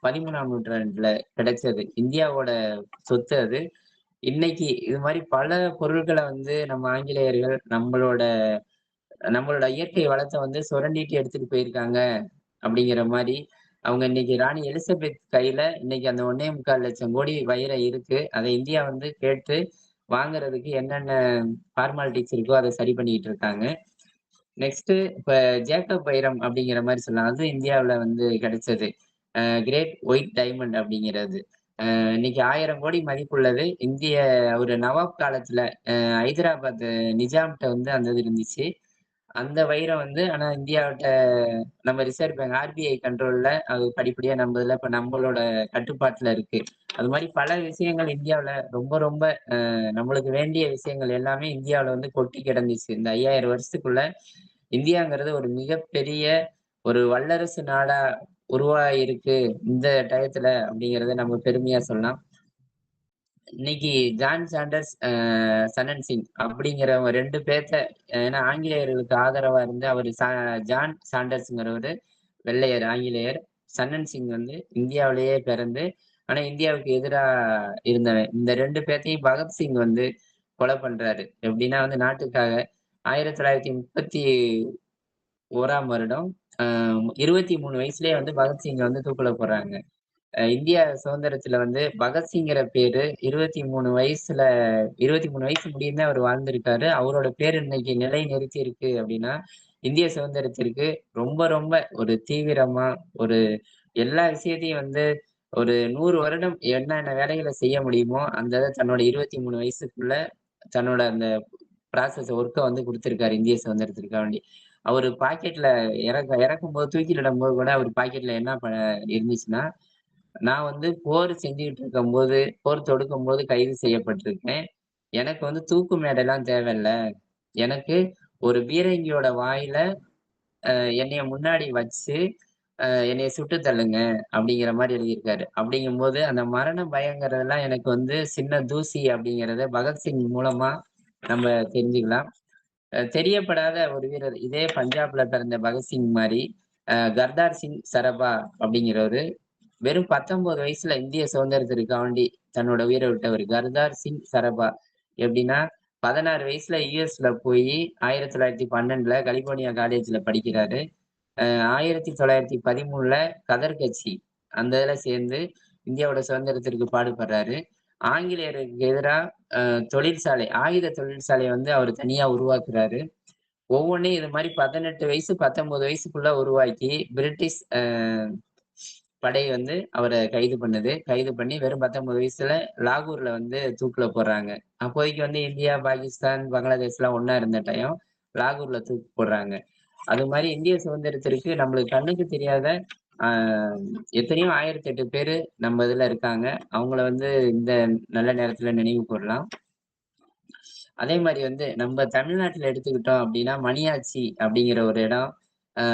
13ஆம் நூற்றாண்டுல கிடைச்சது. இந்தியாவோட சொத்து அது. இன்னைக்கு இது மாரி பல பொருட்கள வந்து நம்ம ஆங்கிலேயர்கள் நம்மளோட நம்மளோட இயற்கை வளத்த வந்து சுரண்டிட்டு எடுத்துட்டு போயிருக்காங்க. அப்படிங்கிற மாரி, அவங்க இன்னைக்கு ராணி எலிசபெத் கையில இன்னைக்கு அந்த 1,400,000 கோடி வைரம் இருக்கு. அத இந்தியா வந்து கேட்டு வாங்குறதுக்கு என்னென்ன ஃபார்மாலிட்டீஸ் இருக்கோ அத சரி பண்ணிட்டு இருக்காங்க. நெக்ஸ்ட்டு இப்ப ஜேக்கப் வைரம் அப்படிங்கிற மாரி சொல்லலாம். அதுவும் இந்தியாவுல வந்து கிடைச்சது. கிரேட் ஒயிட் டைமண்ட் அப்படிங்கிறது. இன்னைக்கு 1000 கோடி மதிப்புள்ளது. ஒரு நவாப் காலத்துல ஹைதராபாத் நிஜாம்ட்ட வந்து அந்த இது இருந்துச்சு. அந்த வைரம் வந்து ஆனா இந்தியாட்ட நம்ம ரிசர்வ் பேங்க் ஆர்பிஐ கண்ட்ரோல்ல அது படிப்படியா நம்ம இதுல இப்ப நம்மளோட கட்டுப்பாட்டுல இருக்கு. அது மாரி பல விஷயங்கள் இந்தியாவுல ரொம்ப ரொம்ப நம்மளுக்கு வேண்டிய விஷயங்கள் எல்லாமே இந்தியாவுல வந்து கொட்டி கிடந்துச்சு. இந்த 5000 வருஷத்துக்குள்ள இந்தியாங்கிறது ஒரு மிகப்பெரிய ஒரு வல்லரசு நாடா உருவாகியிருக்கு இந்த டயத்துல அப்படிங்கிறத நம்ம பெருமையா சொல்லலாம். இன்னைக்கு ஜான் சாண்டர்ஸ், சன்னன் சிங் அப்படிங்கிறவங்க 2 பேத்த ஏன்னா ஆங்கிலேயர்களுக்கு ஆதரவா இருந்து அவரு ஜான் சாண்டர்ஸ்ங்கிறவரு வெள்ளையர் ஆங்கிலேயர். சன்னன் சிங் வந்து இந்தியாவிலேயே பிறந்து, ஆனா இந்தியாவுக்கு எதிரா இருந்தவன். இந்த 2 பேத்தையும் பகத்சிங் வந்து கொலை பண்றாரு. எப்படின்னா வந்து நாட்டுக்காக 1931ஆம் வருடம் அ 23 வயசுலயே வந்து பகத்சிங்க வந்து தூக்குல போடுறாங்க. இந்தியா சுதந்திரத்துல வந்து பகத்சிங்கிற பேரு 23 வயசுல 23 வயசு முடியும் தான் அவரு வாழ்ந்திருக்காரு. அவரோட பேரு இன்னைக்கு நிலை நிறுத்தி இருக்கு அப்படின்னா, இந்திய சுதந்திரத்திற்கு ரொம்ப ரொம்ப ஒரு தீவிரமா, ஒரு எல்லா விஷயத்தையும் வந்து ஒரு 100 வருடம் என்னென்ன வேலைகள செய்ய முடியுமோ, அந்த இத தன்னோட 23 வயசுக்குள்ள தன்னோட அந்த ஒர்க்க வந்து குடுத்திருக்காரு இந்திய சுதந்திரத்திற்காக வேண்டி. அவரு பாக்கெட்ல இறக்கும்போது தூக்கிலிடும்போது கூட அவரு பாக்கெட்ல என்ன இருந்துச்சுன்னா, நான் வந்து போர் செஞ்சுகிட்டு இருக்கும்போது, போர் தொடுக்கும்போது கைது செய்யப்பட்டிருக்கேன். எனக்கு வந்து தூக்கு மேடைலாம் தேவையில்ல. எனக்கு ஒரு பீரங்கியோட வாயில என்னைய முன்னாடி வச்சு, என்னைய சுட்டு தள்ளுங்க அப்படிங்கிற மாரி எழுதியிருக்காரு. அப்படிங்கும்போது அந்த மரண பயங்கிறதெல்லாம் எனக்கு வந்து சின்ன தூசி அப்படிங்கிறத பகத்சிங் மூலமா நம்ம தெரிஞ்சுக்கலாம். தெரியப்படாத ஒரு வீரர் இதே பஞ்சாப்ல பிறந்த பகத்சிங் மாரி, கர்தார் சிங் சரபா அப்படிங்கிறவரு வெறும் 19 வயசுல இந்திய சுதந்திரத்திற்காண்டி தன்னோட உயிர விட்டவரு. கர்தார் சிங் சரபா. எப்படின்னா, 16 வயசுல யுஎஸ்ல போயி 1912ல கலிபோர்னியா காலேஜ்ல படிக்கிறாரு. அ 1913ல கதர் கட்சி அந்த இதுல சேர்ந்து இந்தியாவோட சுதந்திரத்திற்கு பாடுபடுறாரு. ஆங்கிலேயருக்கு எதிரா அ தொழிற்சாலை, ஆயுத தொழிற்சாலைய வந்து அவரு தனியா உருவாக்குறாரு. ஒவ்வொன்னையும் இது மாரி 18 வயசு, 19 வயசுக்குள்ள உருவாக்கி, பிரிட்டிஷ் படை வந்து அவர கைது பண்ணுது. கைது பண்ணி வெறும் 19 வயசுல லாகூர்ல வந்து தூக்குல போடுறாங்க. அப்போதைக்கு வந்து இந்தியா, பாகிஸ்தான், பங்களாதேஷ்லாம் ஒண்ணா இருந்த டயம். லாகூர்ல தூக்கு போடுறாங்க. அது மாரி இந்திய சுதந்திரத்திற்கு நம்மளுக்கு கண்ணுக்கு தெரியாத ஆ எத்தனையோ 1008 பேரு நம்ம இதுல இருக்காங்க. அவங்கள வந்து இந்த நல்ல நேரத்துல நினைவு கூரலாம். அதே மாரி வந்து நம்ம தமிழ்நாட்டுல எடுத்துக்கிட்டோம் அப்டின்னா, மணியாச்சி அப்படிங்கிற ஒரு இடம் அ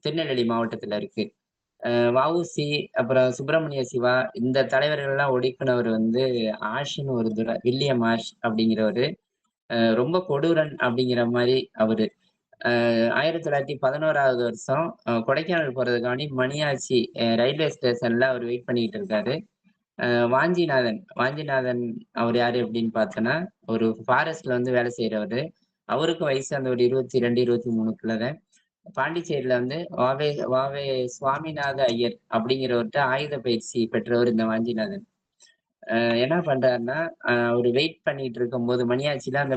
திருநெல்வேலி மாவட்டத்துல இருக்கு. வ.உ.சி. அப்புறம் சுப்பிரமணிய சிவா இந்த தலைவர்கள்லாம் ஒடுக்குனவரு வந்து ஆஷ்ன்னு ஒரு வில்லியம் ஆஷ் அப்படிங்கிறவரு. ரொம்ப கொடூரன் அப்படிங்கிற மாரி அவரு. 1911வது வருஷம் கொடைக்கானல் போறதுக்காண்டி மணியாச்சி ரயில்வே ஸ்டேஷன்ல அவரு வெயிட் பண்ணிட்டு இருக்காரு. வாஞ்சிநாதன் அவரு யாரு அப்படின்னு பார்த்தோன்னா, ஒரு ஃபாரஸ்ட்ல வந்து வேலை செய்றவரு. அவருக்கும் வயசு அந்த ஒரு 22, 23க்குள்ள தான். பாண்டிச்சேரியில வந்து வ.வே. சுவாமிநாத ஐயர் அப்படிங்கிறவர்ட்ட ஆயுத பயிற்சி பெற்றவர் இந்த வாஞ்சிநாதன். என்ன பண்றாருன்னா, அவரு வெயிட் பண்ணிட்டு இருக்கும்போது மணியாச்சுல அந்த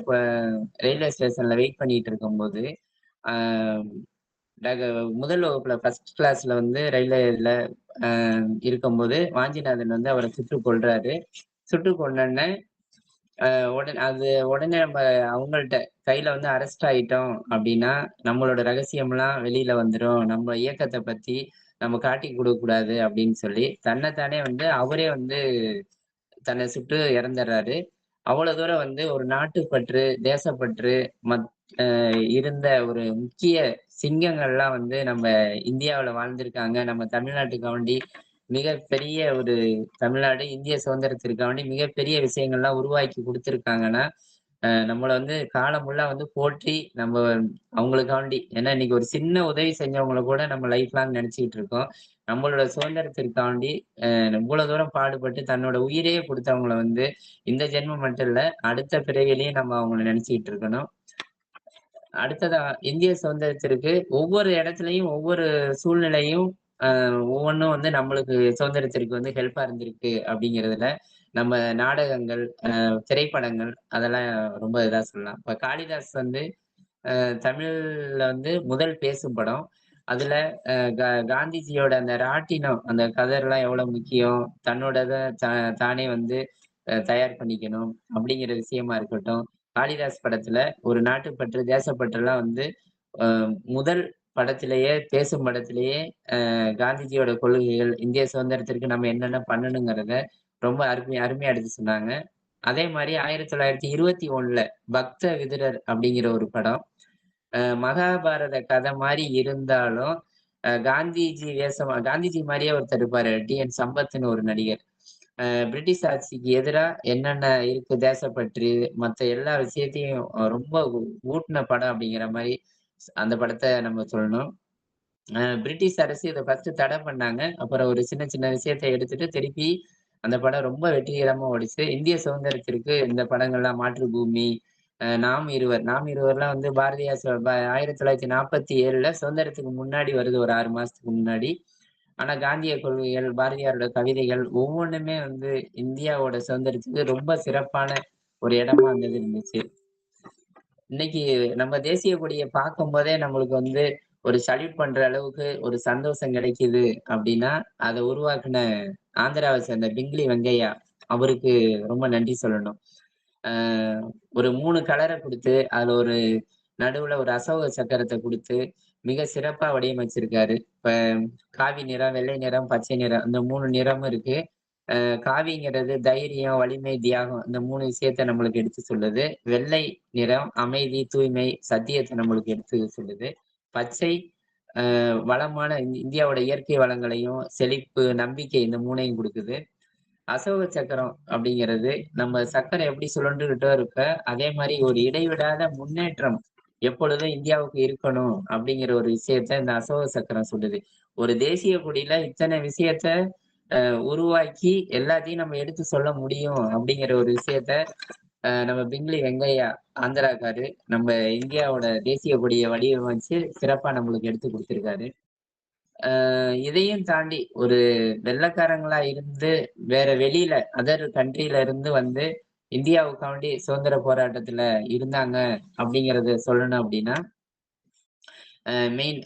ரயில்வே ஸ்டேஷன்ல வெயிட் பண்ணிட்டு இருக்கும்போது, அ டக முதல் வகுப்புல ஃபர்ஸ்ட் கிளாஸ்ல வந்து ரயில்வேல அ இருக்கும்போது, வாஞ்சிநாதன் வந்து அவர சுட்டுக் கொல்றாரு. சுட்டுக் கொன்னோனே, அ உடனே நம்ம அவங்கள்ட்ட கையில வந்து அரெஸ்ட் ஆயிட்டோம் அப்டின்னா, நம்மளோட ரகசியம்லாம் வெளியில வந்துரும். நம்ம இயக்கத்த பத்தி நம்ம காட்டிக் குடுக்கக் கூடாது அப்டின்னு சொல்லி, தன்ன தானே வந்து அவரே வந்து தன்னை சுட்டு இறந்துடுறாரு. அவ்வளவு தூரம் வந்து ஒரு நாட்டுப்பற்று, தேசப்பற்று மத் அ இருந்த ஒரு முக்கிய சிங்கங்கள்லாம் வந்து நம்ம இந்தியாவுல வாழ்ந்திருக்காங்க. நம்ம தமிழ்நாட்டுக்காண்டி மிகப்பெரிய ஒரு தமிழ்நாடு இந்திய சுதந்திரத்திற்காண்டி மிகப்பெரிய விஷயங்கள்லாம் உருவாக்கி குடுத்துருக்காங்கன்னா, நம்மள வந்து காலம் ஃபுல்லா வந்து போற்றி நம்ம அவங்களுக்காண்டி ஏன்னா இன்னைக்கு ஒரு சின்ன உதவி செஞ்சவங்கள கூட நம்ம லைஃப் லாங் நெனச்சுக்கிட்டு இருக்கோம். நம்மளோட சுதந்திரத்திற்காண்டி இவ்வளோ தூரம் பாடுபட்டு தன்னோட உயிரையே குடுத்தவங்கள வந்து, இந்த ஜென்மம் மட்டும் இல்ல, அடுத்த பிறவியிலயும் நம்ம அவங்கள நெனச்சுக்கிட்டு இருக்கணும். அடுத்ததா இந்திய சுதந்திரத்திற்கு ஒவ்வொரு இடத்துலயும், ஒவ்வொரு சூழ்நிலையும் அ ஒவ்வொன்னும் வந்து நம்மளுக்கு சுதந்திரத்திற்கு வந்து ஹெல்ப்பா இருந்திருக்கு அப்படிங்கிறதுல, நம்ம நாடகங்கள், திரைப்படங்கள் அதெல்லாம் ரொம்ப இதா சொல்லலாம். இப்ப காளிதாஸ் வந்து தமிழ்ல வந்து முதல் பேசும் படம். அதுல அ கா காந்திஜியோட அந்த ராட்டினம், அந்த கதர்லாம் எவ்வளவு முக்கியம். தன்னோடத தானே வந்து தயார் பண்ணிக்கணும். அப்படிங்கிற விஷயமா இருக்கட்டும். காளிதாஸ் படத்துல ஒரு நாட்டுப்பற்று, தேசப்பற்றுலாம் வந்து அ முதல் படத்திலேயே, பேசும் படத்திலேயே காந்திஜியோட கொள்கைகள், இந்திய சுதந்திரத்திற்கு நம்ம என்னென்ன பண்ணணுங்கிறத ரொம்ப அருமையா எடுத்து சொன்னாங்க. அதே மாரி 1921ல பக்த விதுரர் அப்படிங்கிற ஒரு படம். மகாபாரத கதை மாரி இருந்தாலும், காந்திஜி காந்திஜி மாரியே ஒருத்தர் இருப்பாரு. டி.என். சம்பத்ன்னு ஒரு நடிகர். பிரிட்டிஷ் ஆட்சிக்கு எதிரா என்னென்ன இருக்கு தேசப்பற்று, மத்த எல்லா விஷயத்தையும் ரொம்ப ஊட்டுன படம் அப்படிங்கிற மாரி அந்த படத்த நம்ம சொல்லணும். பிரிட்டிஷ் அரசு இத ஃபர்ஸ்ட் தடை பண்ணாங்க. அப்புறம் ஒரு சின்ன சின்ன விஷயத்த எடுத்துட்டு திருப்பி அந்த படம் ரொம்ப வெற்றிகரமா ஓடிச்சு. இந்திய சுதந்திரத்திற்கு இந்த படங்கள்லாம் மாற்றுபூமி, நாம் இருவர்லாம் வந்து பாரதியார் 1947ல சுதந்திரத்துக்கு முன்னாடி வருது ஒரு 6 மாசத்துக்கு முன்னாடி. ஆனா காந்திய கொள்கைகள், பாரதியாரோட கவிதைகள் ஒவ்வொன்னுமே வந்து இந்தியாவோட சுதந்திரத்துக்கு ரொம்ப சிறப்பான ஒரு இடமா அந்த இது இருந்துச்சு. இன்னைக்கு நம்ம தேசிய கொடிய பார்க்கும்போதே நம்மளுக்கு வந்து ஒரு சல்யூட் பண்ற அளவுக்கு ஒரு சந்தோஷம் கிடைக்குது அப்படின்னா, அத உருவாக்குன ஆந்திராவ சேர்ந்த பிங்லி வெங்கையா அவருக்கு ரொம்ப நன்றி சொல்லணும். அ ஒரு 3 கலர குடுத்து, அதுல ஒரு நடுவுல ஒரு அசோக சக்கரத்த குடுத்து, மிக சிறப்பா வடிவமைச்சிருக்காரு. இப்ப காவி நிறம், வெள்ளை நிறம், பச்சை நிறம் இந்த 3 நிறமும் இருக்கு. காவிங்கிறது தைரியம், வலிமை, தியாகம் இந்த 3 விஷயத்த நம்மளுக்கு எடுத்து சொல்லுது. வெள்ளை நிறம் அமைதி, தூய்மை, சத்தியத்த நம்மளுக்கு எடுத்து சொல்லுது. பச்சை வளமான இந்தியாவோட இயற்கை வளங்களையும், செழிப்பு, நம்பிக்கை இந்த 3யும் குடுக்குது. அசோக சக்கரம் அப்படிங்கிறது நம்ம சக்கரை எப்படி சுழன்றுகிட்டோ இருக்க, அதே மாரி ஒரு இடைவிடாத முன்னேற்றம் எப்பொழுதும் இந்தியாவுக்கு இருக்கணும் அப்படிங்கிற ஒரு விஷயத்த இந்த அசோக சக்கரம் சொல்லுது. ஒரு தேசிய கொடியில இத்தன விஷயத்த உருவாக்கி எல்லாத்தையும் நம்ம எடுத்து சொல்ல முடியும் அப்படிங்கிற ஒரு விஷயத்த நம்ம பிங்லி வெங்கையா ஆந்திராக்காரு நம்ம இந்தியாவோட தேசிய கொடிய வடிவமைச்சு சிறப்பா நம்மளுக்கு எடுத்து குடுத்திருக்காரு. இதையும் தாண்டி ஒரு வெள்ளைக்காரங்களா இருந்து வேற வெளியில அதர் கண்ட்ரில இருந்து வந்து இந்தியாவுக்காண்டி சுதந்திர போராட்டத்துல இருந்தாங்க அப்படிங்கிறத சொல்லணும் அப்படின்னா, மெயின்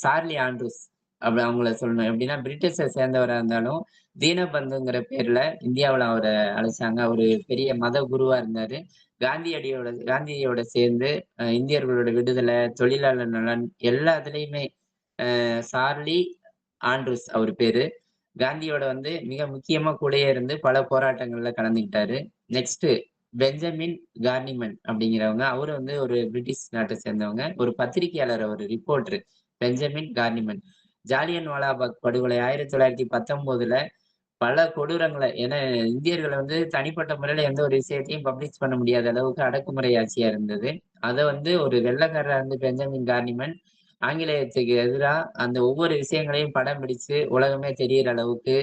சார்லி ஆண்ட்ரூஸ் அவங்கள சொல்லணும். எப்படின்னா பிரிட்டிஷ சேர்ந்தவரா இருந்தாலும், தீனபந்துங்கிற பேர்ல இந்தியாவுல அவர அழைச்சாங்க. அவரு பெரிய மத குருவா இருந்தாரு. காந்தியோட சேர்ந்து இந்தியர்களோட விடுதலை, தொழிலாளர் நலன் எல்லாத்துலயுமே சார்லி ஆண்ட்ரூஸ் அவரு பேரு. காந்தியோட வந்து மிக முக்கியமா கூடயே இருந்து பல போராட்டங்கள்ல கலந்துக்கிட்டாரு. நெக்ஸ்ட் பெஞ்சமின் கார்னிமன் அப்படிங்கிறவங்க. அவரு வந்து ஒரு பிரிட்டிஷ் நாட்ட சேர்ந்தவங்க. ஒரு பத்திரிக்கையாளர் அவரு, ரிப்போர்ட்டரு. பெஞ்சமின் கார்னிமன். ஜாலியன் வாலாபாக் படுகொலை 1919ல பல கொடூரங்கள ஏன்னா இந்தியர்கள வந்து தனிப்பட்ட முறையில எந்த ஒரு விஷயத்தையும் பப்ளிஷ் பண்ண முடியாத அளவுக்கு அடக்குமுறை ஆட்சியா இருந்தது. அத வந்து ஒரு வெள்ளைக்காரரா இருந்து பெஞ்சமின் கார்னிமன் ஆங்கிலேயத்துக்கு எதிரா அந்த ஒவ்வொரு விஷயங்களையும் படம் பிடிச்சு உலகமே தெரியிற அளவுக்கு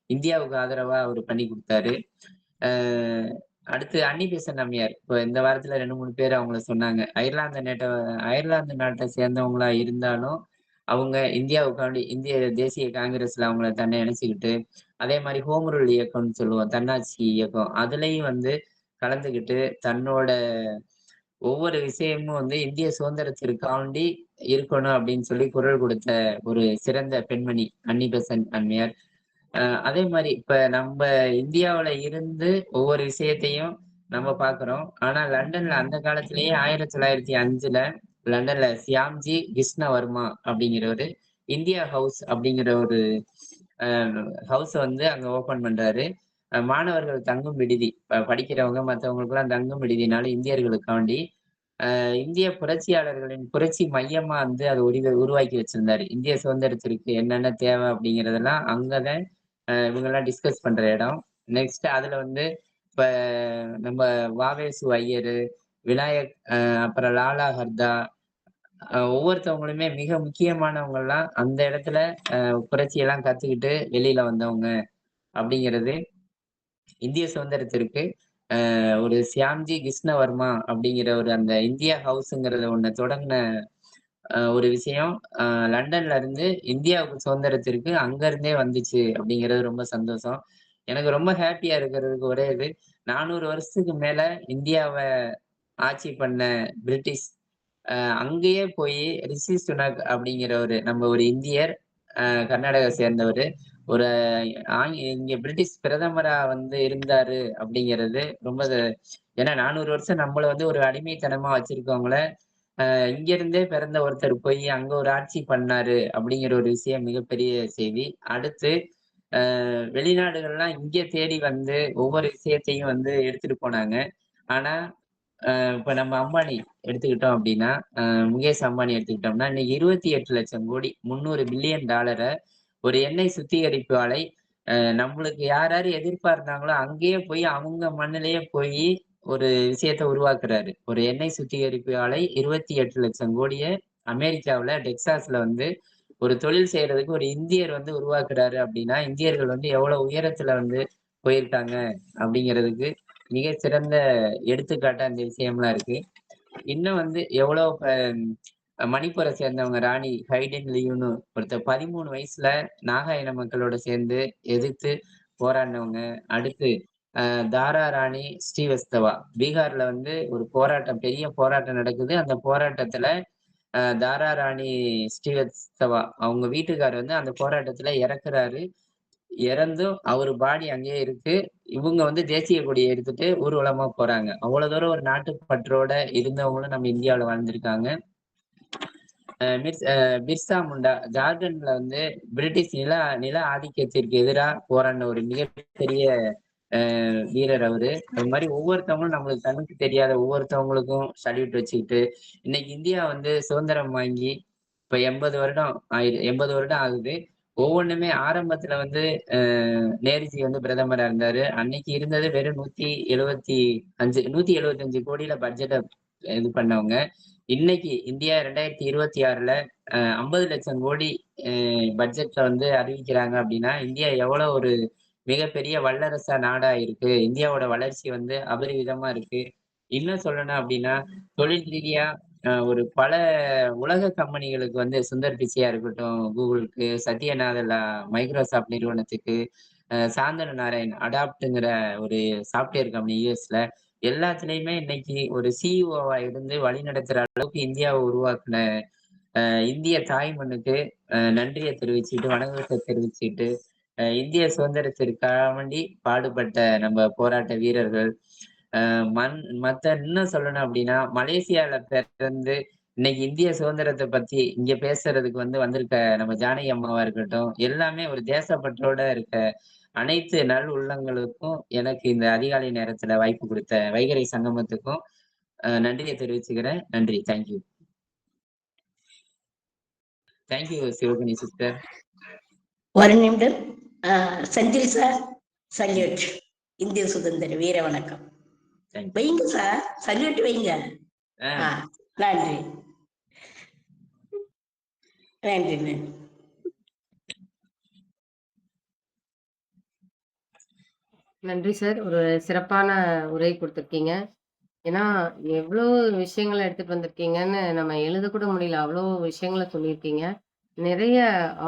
இந்தியாவுக்கு ஆதரவா அவரு பண்ணி குடுத்தாரு. அ அடுத்து அன்னி பெசன்ட் அம்மையார். இப்ப இந்த வாரத்துல 2, 3 பேர் அவங்கள சொன்னாங்க. அயர்லாந்து நாட்ட சேர்ந்தவங்களா இருந்தாலும், அவங்க இந்தியாவுக்காண்டி இந்திய தேசிய காங்கிரஸ்ல அவங்கள தன்னை இணைச்சுக்கிட்டு, அதே மாரி ஹோம் ரூல் இயக்கம்னு சொல்லுவோம். தன்னாட்சி இயக்கம். அதுலயும் வந்து கலந்துக்கிட்டு, தன்னோட ஒவ்வொரு விஷயமும் வந்து இந்திய சுதந்திரத்திற்காண்டி இருக்கணும் அப்படின்னு சொல்லி குரல் கொடுத்த ஒரு சிறந்த பெண்மணி அன்னி பெசன்ட் அம்மையார். அ அதே மாரி இப்ப நம்ப இந்தியாவுல இருந்து ஒவ்வொரு விஷயத்தையும் நம்ம பார்க்கிறோம். ஆனா லண்டன்ல அந்த காலத்திலேயே 1905ல லண்டன்ல சியாம்ஜி கிருஷ்ணவர்மா அப்படிங்கிறவரு இந்தியா ஹவுஸ் அப்படிங்கிற ஒரு அ ஹவுஸ வந்து அங்க ஓப்பன் பண்றாரு. மாணவர்கள் தங்கும் விடுதி. படிக்கிறவங்க மத்தவங்களுக்கெல்லாம் தங்கும் விடுதினால இந்தியர்களுக்காண்டி இந்திய புரட்சியாளர்களின் புரட்சி மையமா வந்து அத உருவாக்கி வச்சிருந்தாரு. இந்திய சுதந்திரத்திற்கு என்னென்ன தேவை அப்படிங்கிறதெல்லாம் அங்கதான் இவங்கலாம் டிஸ்கஸ் பண்ற இடம். நெக்ஸ்ட் அதுல வந்து இப்ப நம்ம வ.வே.சு ஐயரு, விநாயக் அப்புறம் லாலா ஹர்தா ஒவ்வொருத்தவங்களுமே மிக முக்கியமானவங்கலாம் அந்த இடத்துல புரட்சியெல்லாம் கத்துக்கிட்டு வெளியில வந்தவங்க அப்படிங்கிறது இந்திய சுதந்திரத்திற்கு ஒரு சியாம்ஜி கிருஷ்ணவர்மா அப்படிங்கிற ஒரு அந்த இந்தியா ஹவுஸ்ங்கிறத ஒண்ணு தொடங்குன ஒரு விஷயம் லண்டன்ல இருந்து இந்தியாவுக்கு சுதந்திரத்திற்கு அங்க இருந்தே வந்துச்சு அப்படிங்கிறது ரொம்ப சந்தோஷம். எனக்கு ரொம்ப ஹேப்பியா இருக்கிறதுக்கு ஒரே இது 400 வருஷத்துக்கு மேல இந்தியாவ ஆட்சி பண்ண பிரிட்டிஷ் அங்கேயே போயி ரிஷி சுனக் அப்படிங்கிற நம்ம ஒரு இந்தியர், கர்நாடகாவை சேர்ந்தவரு. ஒரு இங்க பிரிட்டிஷ் பிரதமரா வந்து இருந்தாரு அப்படிங்கிறது ரொம்ப ஏன்னா 400 வருஷம் நம்மள வந்து ஒரு அடிமைத்தனமா வச்சிருக்கவங்கள, இங்க இருந்தே பிறந்த ஒருத்தர் போய் அங்க ஒரு ஆட்சி பண்ணாரு அப்படிங்கிற ஒரு விஷயம் மிகப்பெரிய செய்தி. அடுத்து வெளிநாடுகள்லாம் இங்க தேடி வந்து ஒவ்வொரு விஷயத்தையும் வந்து எடுத்துட்டு போனாங்க. ஆனா இப்ப நம்ம அம்பானி எடுத்துக்கிட்டோம் அப்படின்னா, முகேஷ் அம்பானி எடுத்துக்கிட்டோம்னா, இன்னைக்கு 28,00,000 கோடி $300 பில்லியன் ஒரு எண்ணெய் சுத்திகரிப்பு ஆலை நம்மளுக்கு யார் யாரு எதிர்பார்த்தாங்களோ, அங்கேயே போய் அவங்க மண்ணுலயே போயி ஒரு விஷயத்த உருவாக்குறாரு. ஒரு எண்ணெய் சுத்திகரிப்பு ஆலை 28,00,000 கோடிய அமெரிக்காவுல டெக்சாஸ்ல வந்து ஒரு தொழில் செய்றதுக்கு ஒரு இந்தியர் வந்து உருவாக்குறாரு அப்படின்னா, இந்தியர்கள் வந்து எவ்வளவு உயரத்துல வந்து போயிருக்காங்க அப்படிங்கிறதுக்கு மிகச் சிறந்த எடுத்துக்காட்டா இந்த விஷயம்லாம் இருக்கு. இன்னும் வந்து எவ்வளோ மணிப்பூரை சேர்ந்தவங்க ராணி ஹைடின் லியூன்னு ஒருத்தர் 13 வயசுல நாகா இன மக்களோட சேர்ந்து எதிர்த்து போராடினவங்க. அடுத்து தாரா ராணி ஸ்ரீவஸ்தவா. பீகார்ல வந்து ஒரு போராட்டம், பெரிய போராட்டம் நடக்குது. அந்த போராட்டத்துல தாரா ராணி ஸ்ரீவத்சவா அவங்க வீட்டுக்காரர் வந்து அந்த போராட்டத்துல இறக்குறாரு. இறந்தும் அவரு பாடி அங்கேயே இருக்கு. இவுங்க வந்து தேசிய கொடிய எடுத்துட்டு ஊர்வலமா போறாங்க. அவ்வளவு தூரம் ஒரு நாட்டுப்பற்றோட இருந்தவங்களும் நம்ம இந்தியாவுல வாழ்ந்திருக்காங்க. பிர்சா முண்டா ஜார்க்கண்ட்ல வந்து பிரிட்டிஷ் நில நில ஆதிக்கத்திற்கு எதிரா போராடின ஒரு மிகப்பெரிய வீரர் அவரு. அது மாரி ஒவ்வொருத்தவங்களும் நம்மளுக்கு கண்ணுக்கு தெரியாத ஒவ்வொருத்தவங்களுக்கும் சல்யூட் வச்சுக்கிட்டு, இன்னைக்கு இந்தியா வந்து சுதந்திரம் வாங்கி இப்ப 80 வருடம் 80 வருடம் ஆகுது. ஒவ்வொன்னுமே ஆரம்பத்துல வந்து நேருஜி வந்து பிரதமரா இருந்தாரு. அன்னைக்கு இருந்தது வெறும் 175 கோடியில பட்ஜெட்ட இது பண்ணவங்க. இன்னைக்கு இந்தியா 2026ல 50,00,000 கோடி பட்ஜெட்ல வந்து அறிவிக்கிறாங்க அப்படின்னா, இந்தியா எவ்வளவு ஒரு மிகப்பெரிய வல்லரசா நாடா இருக்கு. இந்தியாவோட வளர்ச்சி வந்து அபரிவிதமா இருக்கு. இன்னும் சொல்லணும் அப்படின்னா, தொழில் ரீதியா ஒரு பல உலக கம்பெனிகளுக்கு வந்து சுந்தர் பிச்சையா இருக்கட்டும், Googleக்கு, சத்ய நாதெல்லா மைக்ரோசாஃப்ட் நிறுவனத்துக்கு, சாந்தனு நாராயண் அடாப்ட்ங்கிற ஒரு சாஃப்ட்வேர் கம்பெனி யுஎஸ்ல எல்லாத்துலயுமே இன்னைக்கு ஒரு சிஇஓவா இருந்து வழிநடத்துற அளவுக்கு இந்தியாவ உருவாக்குன இந்திய தாய்மண்ணுக்கு நன்றிய தெரிவிச்சுட்டு, வணக்கத்த தெரிவிச்சுட்டு, இந்திய சுதந்திரத்திற்காக வேண்டி பாடுபட்ட நம்ம போராட்ட வீரர்கள், அ மன் மத்த இன்னும் சொல்லணும் அப்படின்னா, மலேசியால பிறந்து இன்னைக்கு இந்திய சுதந்திரத்த பத்தி இங்க பேசுறதுக்கு வந்து வந்திருக்க நம்ம ஜானகி அம்மாவா இருக்கட்டும், எல்லாமே ஒரு தேசப்பற்றோட இருக்க அனைத்து நல் உள்ளங்களுக்கும் எனக்கு இந்த அதிகாலை நேரத்துல வாய்ப்பு குடுத்த வைகறை சங்கமத்துக்கும் நன்றிய தெரிவிச்சுக்கிறேன். நன்றி. Thank you. Thank you Sivagani sister. ஒரு நிமிடம். Senthil sir, salute. இந்திய சுதந்திர வீர வணக்கம். Thank you. வைங்க சார், சல்யூட் வைங்க. நன்றி நன்றி நன்றி. நன்றி சார். ஒரு சிறப்பான உரை குடுத்திருக்கீங்க. ஏன்னா, எவ்ளோ விஷயங்கள எடுத்துட்டு வந்திருக்கீங்கன்னு நம்ம எழுதக்கூட முடியல. அவ்ளோ விஷயங்கள சொல்லியிருக்கீங்க. நிறைய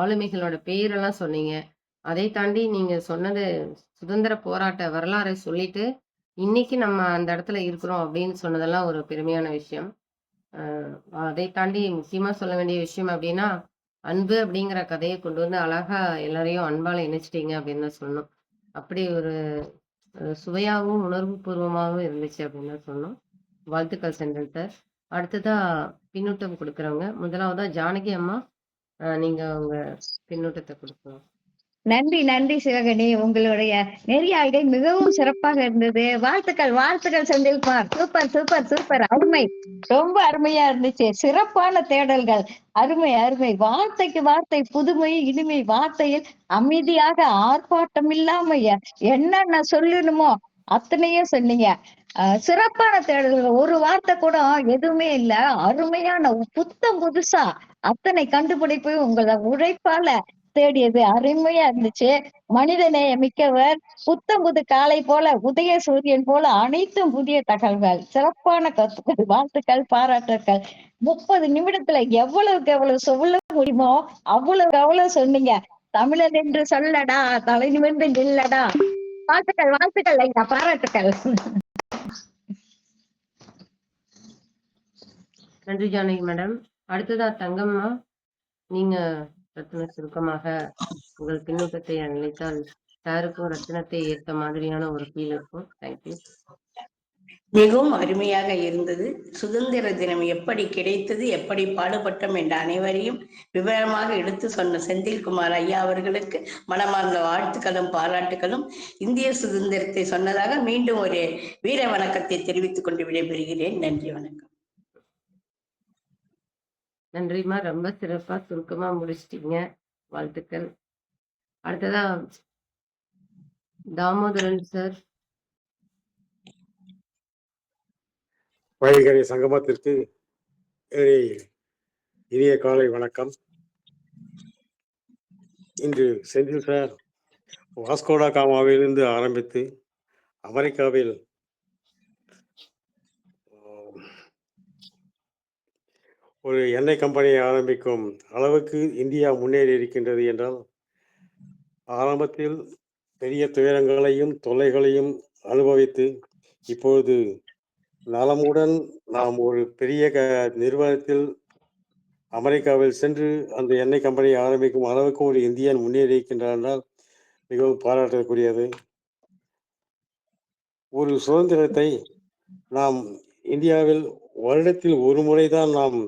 ஆளுமைகளோட பேரெல்லாம் சொன்னீங்க. அதை தாண்டி நீங்க சொன்னது சுதந்திர போராட்ட வரலாறை சொல்லிட்டு, இன்னைக்கு நம்ம அந்த இடத்துல இருக்கிறோம் அப்படின்னு சொன்னதெல்லாம் ஒரு பெருமையான விஷயம். அ அதை தாண்டி முக்கியமா சொல்ல வேண்டிய விஷயம் அப்படின்னா, அன்பு அப்படிங்கிற கதைய கொண்டு வந்து அழகா எல்லாரையும் அன்பால இணைச்சிட்டீங்க அப்படின்னு தான் சொல்லணும். அப்படி ஒரு சுவையாவும், உணர்வுபூர்வமாவும் இருந்துச்சு அப்படின்னு தான் சொல்லணும். வாழ்த்துக்கள் செந்தில் சார். அடுத்ததா பின்னூட்டம் குடுக்குறவங்க. முதலாவதா ஜானகி அம்மா. நீங்க உங்க பின்னூட்டத்த குடுக்கலாம். நன்றி நன்றி சிவகணி, உங்களுடைய நெறியாளுகை மிகவும் சிறப்பாக இருந்தது. வாழ்த்துக்கள் வாழ்த்துக்கள் செந்தில்குமார். சூப்பர் சூப்பர் சூப்பர், அருமை, ரொம்ப அருமையா இருந்துச்சு. சிறப்பான தேடல்கள், அருமை அருமை. வார்த்தைக்கு வார்த்தை புதுமை இனிமை, வார்த்தையில் அமைதியாக ஆர்ப்பாட்டம் இல்லாம என்னென்ன சொல்லணுமோ அத்தனையும் சொன்னீங்க. சிறப்பான தேடல்கள், ஒரு வார்த்தை கூட எதுவுமே இல்ல. அருமையான புத்தம் புதுசா அத்தனை கண்டுபிடிப்பு உங்கள உழைப்பால தேடியது அருமையா இருந்துச்சு. மனிதநேய மிக்கவர், புத்தம் புது காலை போல, உதய சூரியன் போல, அனைத்தும் புதிய தகவல்கள், சிறப்பான கருத்துக்கள், வாழ்த்துக்கள், பாராட்டுக்கள். 30 நிமிடத்துல எவ்வளவுக்கு எவ்வளவு சொல்ல முடியுமோ அவ்வளவுக்கு அவ்வளவு சொன்னீங்க. தமிழன் என்று சொல்லடா, தலை நிமிர்ந்து நில்லடா. வாழ்த்துக்கள் வாழ்த்துக்கள் ஐயா, பாராட்டுக்கள். நன்றி ஜானகி மேடம். அடுத்ததா தங்கம்மா. நீங்க ரத்தின சுருக்கமாக உங்கள் பின்னூட்டத்தை அளித்தால் சாருக்கும் ரத்தினத்தை ஏற்ற மாதிரியான ஒரு ஃபீல் இருக்கும். தேங்க்யூ. மிகவும் அருமையாக இருந்தது. சுதந்திர தினம் எப்படி கிடைத்தது, எப்படி பாடுபட்டோம் என்ற அனைவரையும் விவரமாக எடுத்து சொன்ன செந்தில்குமார் ஐயா அவர்களுக்கு மனமார்ந்த வாழ்த்துக்களும் பாராட்டுகளும். இந்திய சுதந்திரத்தை சொன்னதாக மீண்டும் ஒரு வீர வணக்கத்தை தெரிவித்துக் கொண்டு விடைபெறுகிறேன். நன்றி, வணக்கம். நன்றிம்மா, ரொம்ப சிறப்பா சுருக்கமா முடிச்சிட்டீங்க. வாழ்த்துக்கள். அடுத்ததா தாமோதரன் சார். வைகரை சங்கமத்திற்கு இனிய காலை வணக்கம். இன்று செந்தில் சார் வாஸ்கோடா காமாவிலிருந்து ஆரம்பித்து அமெரிக்காவில் ஒரு எண்ணெய் கம்பெனியை ஆரம்பிக்கும் அளவுக்கு இந்தியா முன்னேறி இருக்கின்றது என்றால், ஆரம்பத்தில் பெரிய துயரங்களையும் தொல்லைகளையும் அனுபவித்து இப்பொழுது நலமுடன் நாம் ஒரு பெரிய நிறுவனத்தில் அமெரிக்காவில் சென்று அந்த எண்ணெய் கம்பெனியை ஆரம்பிக்கும் அளவுக்கு ஒரு இந்தியன் முன்னேறி இருக்கின்றார் என்றால் மிகவும் பாராட்டக்கூடியது. ஒரு சுதந்திரத்தை நாம் இந்தியாவில் வருடத்தில் ஒரு முறைதான் நாம்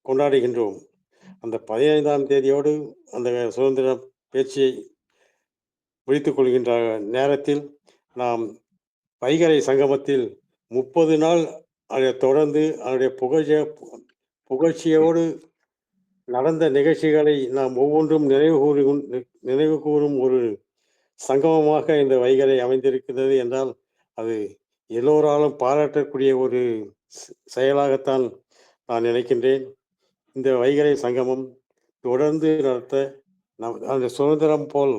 கொண்டாடுகின்றோம். அந்த 15ஆம் தேதியோடு அந்த சுதந்திர பேச்சை முடித்துக் கொள்கின்ற நேரத்தில் நாம் வைகரை சங்கமத்தில் 30 நாள் அதை தொடர்ந்து அதனுடைய புகழ்ச்சியோடு நடந்த நிகழ்ச்சிகளை நாம் ஒவ்வொன்றும் நினைவு கூறும் ஒரு சங்கமமாக இந்த வைகரை அமைந்திருக்கிறது என்றால் அது எல்லோராலும் பாராட்டக்கூடிய ஒரு செயலாகத்தான் நான் நினைக்கின்றேன். இந்த வைகரை சங்கமம் தொடர்ந்து நடத்த அந்த சுதந்திரம் போல்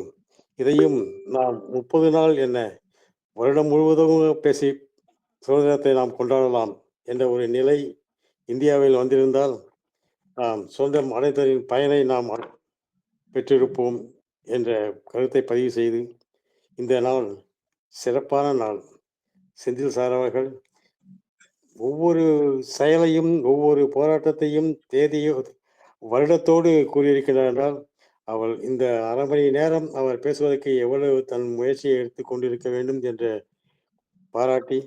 இதையும் நாம் 30 நாள் என்ன வருடம் முழுவதும் பேசி சுதந்திரத்தை நாம் கொண்டாடலாம் என்ற ஒரு நிலை இந்தியாவில் வந்திருந்தால் நாம் சுதந்திரம் அடைந்ததின் பயனை நாம் பெற்றிருப்போம் என்ற கருத்தை பதிவு செய்து, இந்த நாள் சிறப்பான நாள். செந்தில் சார் அவர்கள் ஒவ்வொரு செயலையும் ஒவ்வொரு போராட்டத்தையும் தேதியோ வருடத்தோடு கூறியிருக்கிறார் என்றால் அவர் இந்த அரை மணி நேரம் அவர் பேசுவதற்கு எவ்வளவு தன் முயற்சியை எடுத்துக் கொண்டிருக்க வேண்டும் என்று பாராட்டி